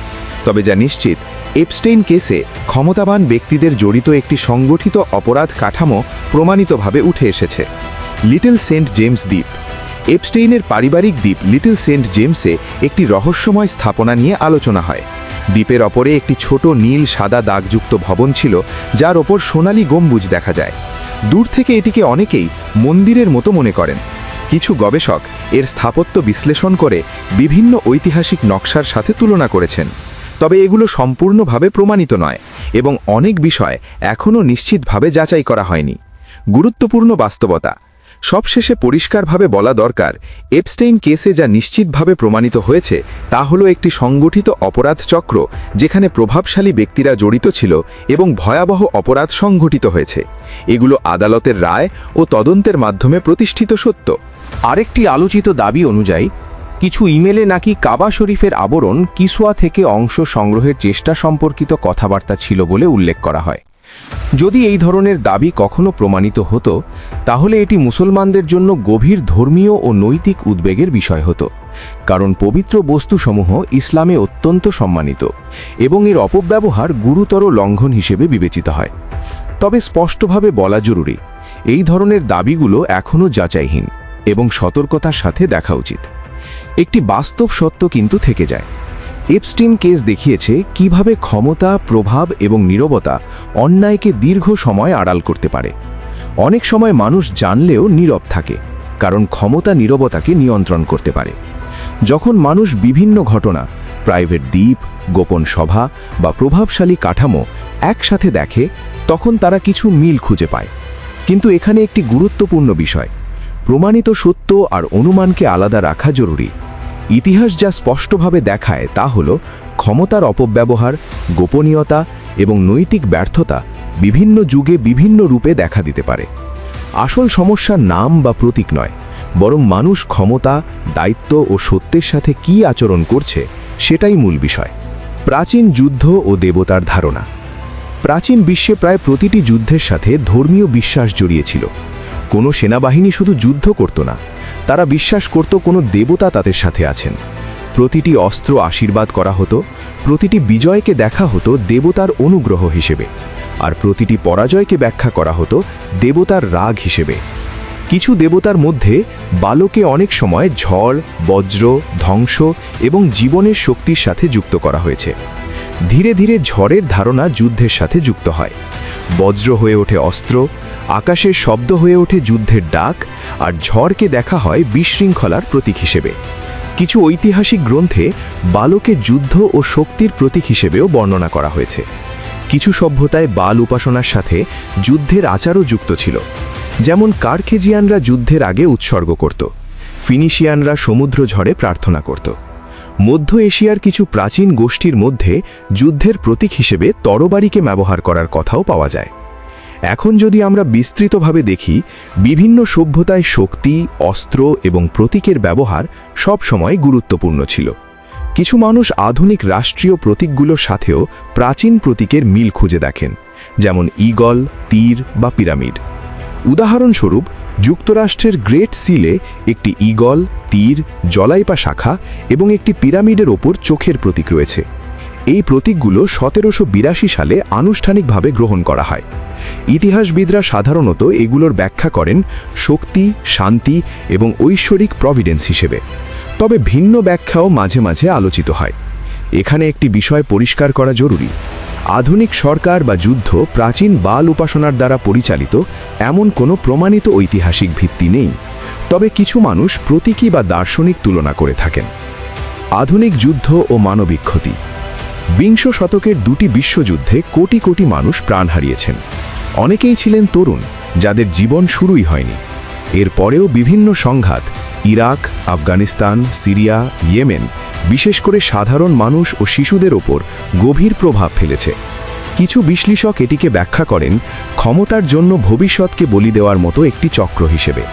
তবে যা নিশ্চিত, এপস্টেইন কেসে ক্ষমতাবান ব্যক্তিদের জড়িত একটি সংগঠিত অপরাধ কাঠামো প্রমাণিতভাবে উঠে এসেছে। লিটল সেন্ট জেমস দ্বীপ। এপস্টেইনের পারিবারিক দ্বীপ লিটল সেন্ট জেমসে একটি রহস্যময় স্থাপনা নিয়ে আলোচনা হয়। দ্বীপের ওপরে একটি ছোট নীল সাদা দাগযুক্ত ভবন ছিল, যার ওপর সোনালী গম্বুজ দেখা যায়। দূর থেকে এটিকে অনেকেই মন্দিরের মতো মনে করেন। কিছু গবেষক এর স্থাপত্য বিশ্লেষণ করে বিভিন্ন ঐতিহাসিক নকশার সাথে তুলনা করেছেন। তবে এগুলো সম্পূর্ণভাবে প্রমাণিত নয় এবং অনেক বিষয় এখনও নিশ্চিতভাবে যাচাই করা হয়নি। গুরুত্বপূর্ণ বাস্তবতা। সবশেষে পরিষ্কারভাবে বলা দরকার, এপস্টেইন কেসে যা নিশ্চিতভাবে প্রমাণিত হয়েছে তা হলো একটি সংগঠিত অপরাধ চক্র যেখানে প্রভাবশালী ব্যক্তিরা জড়িত ছিল এবং ভয়াবহ অপরাধ সংঘটিত হয়েছে। এগুলো আদালতের রায় ও তদন্তের মাধ্যমে প্রতিষ্ঠিত সত্য। আরেকটি আলোচিত দাবি অনুযায়ী কিছু ইমেলে নাকি কাবা শরীফের আবরণ কিসওয়া থেকে অংশ সংগ্রহের চেষ্টা সম্পর্কিত কথাবার্তা ছিল বলে উল্লেখ করা হয়। যদি এই ধরনের দাবি কখনো প্রমাণিত হতো, তাহলে এটি মুসলমানদের জন্য গভীর ধর্মীয় ও নৈতিক উদ্বেগের বিষয় হতো, কারণ পবিত্র বস্তুসমূহ ইসলামে অত্যন্ত সম্মানিত এবং এর অপব্যবহার গুরুতর লঙ্ঘন হিসেবে বিবেচিত হয়। তবে স্পষ্টভাবে বলা জরুরি, এই ধরনের দাবিগুলো এখনও যাচাইহীন এবং সতর্কতার সাথে দেখা উচিত। একটি বাস্তব সত্য কিন্তু থেকে যায়। এপস্টেইন কেস দেখিয়েছে কিভাবে ক্ষমতা, প্রভাব এবং নীরবতা অন্যায়কে দীর্ঘ সময় আড়াল করতে পারে। অনেক সময় মানুষ জানলেও নীরব থাকে, কারণ ক্ষমতা নীরবতাকে নিয়ন্ত্রণ করতে পারে। যখন মানুষ বিভিন্ন ঘটনা, প্রাইভেট দ্বীপ, গোপন সভা বা প্রভাবশালী কাঠামো একসাথে দেখে, তখন তারা কিছু মিল খুঁজে পায়। কিন্তু এখানে একটি গুরুত্বপূর্ণ বিষয়, প্রমাণিত সত্য আর অনুমানকে আলাদা রাখা জরুরি। ইতিহাস যা স্পষ্টভাবে দেখায় তা হল ক্ষমতার অপব্যবহার, গোপনীয়তা এবং নৈতিক ব্যর্থতা বিভিন্ন যুগে বিভিন্ন রূপে দেখা দিতে পারে। আসল সমস্যা নাম বা প্রতীক নয়, বরং মানুষ ক্ষমতা, দায়িত্ব ও সত্যের সাথে কী আচরণ করছে সেটাই মূল বিষয়। প্রাচীন যুদ্ধ ও দেবতার ধারণা। প্রাচীন বিশ্বে প্রায় প্রতিটি যুদ্ধের সাথে ধর্মীয় বিশ্বাস জড়িয়েছিল। কোনো সেনাবাহিনী শুধু যুদ্ধ করত না, তারা বিশ্বাস করত কোনো দেবতা তাদের সাথে আছেন। প্রতিটি অস্ত্র আশীর্বাদ করা হতো, প্রতিটি বিজয়কে দেখা হতো দেবতার অনুগ্রহ হিসেবে, আর প্রতিটি পরাজয়কে ব্যাখ্যা করা হতো দেবতার রাগ হিসেবে। কিছু দেবতার মধ্যে বালকে অনেক সময় ঝড়, বজ্র, ধ্বংস এবং জীবনের শক্তির সাথে যুক্ত করা হয়েছে। ধীরে ধীরে ঝড়ের ধারণা যুদ্ধের সাথে যুক্ত হয়। বজ্র হয়ে ওঠে অস্ত্র, আকাশের শব্দ হয়ে ওঠে যুদ্ধের ডাক, আর ঝড়কে দেখা হয় বিশৃঙ্খলার প্রতীক হিসেবে। কিছু ঐতিহাসিক গ্রন্থে বালকে যুদ্ধ ও শক্তির প্রতীক হিসেবেও বর্ণনা করা হয়েছে। কিছু সভ্যতায় বাল উপাসনার সাথে যুদ্ধের আচারও যুক্ত ছিল, যেমন কার্থেজিয়ানরা যুদ্ধের আগে উৎসর্গ করত, ফিনিশিয়ানরা সমুদ্র ঝড়ে প্রার্থনা করত। মধ্য এশিয়ার কিছু প্রাচীন গোষ্ঠীর মধ্যে যুদ্ধের প্রতীক হিসেবে তরবারিকে ব্যবহার করার কথাও পাওয়া যায়। এখন যদি আমরা বিস্তৃতভাবে দেখি, বিভিন্ন সভ্যতায় শক্তি, অস্ত্র এবং প্রতীকের ব্যবহার সব সময় গুরুত্বপূর্ণ ছিল। কিছু মানুষ আধুনিক রাষ্ট্রীয় প্রতীকগুলোর সাথেও প্রাচীন প্রতীকের মিল খুঁজে দেখেন, যেমন ঈগল, তীর বা পিরামিড। উদাহরণস্বরূপ, যুক্তরাষ্ট্রের গ্রেট সিলে একটি ঈগল, তীর, জলাইপা শাখা এবং একটি পিরামিডের ওপর চোখের প্রতীক রয়েছে। এই প্রতীকগুলো 1782 সালে আনুষ্ঠানিকভাবে গ্রহণ করা হয়। ইতিহাসবিদরা সাধারণত এগুলোর ব্যাখ্যা করেন শক্তি, শান্তি এবং ঐশ্বরিক প্রভিডেন্স হিসেবে, তবে ভিন্ন ব্যাখ্যাও মাঝে মাঝে আলোচিত হয়। এখানে একটি বিষয় পরিষ্কার করা জরুরি: আধুনিক সরকার বা যুদ্ধ প্রাচীন বাল উপাসনার দ্বারা পরিচালিত এমন কোনো প্রমাণিত ঐতিহাসিক ভিত্তি নেই, তবে কিছু মানুষ প্রতীকী বা দার্শনিক তুলনা করে থাকেন। আধুনিক যুদ্ধ ও মানবিক ক্ষতি। বিংশ শতকের দুটি বিশ্বযুদ্ধে কোটি কোটি মানুষ প্রাণ হারিয়েছেন। অনেকেই ছিলেন তরুণ, যাদের জীবন শুরুই হয়নি। এরপরেও বিভিন্ন সংঘাত ইরাক, আফগানিস্তান, সিরিয়া, ইয়েমেন বিশেষ করে সাধারণ মানুষ ও শিশুদের ওপর গভীর প্রভাব ফেলেছে। কিছু বিশ্লেষক এটিকে ব্যাখ্যা করেন ক্ষমতার জন্য ভবিষ্যৎকে বলি দেওয়ার মতো একটি চক্র হিসেবে।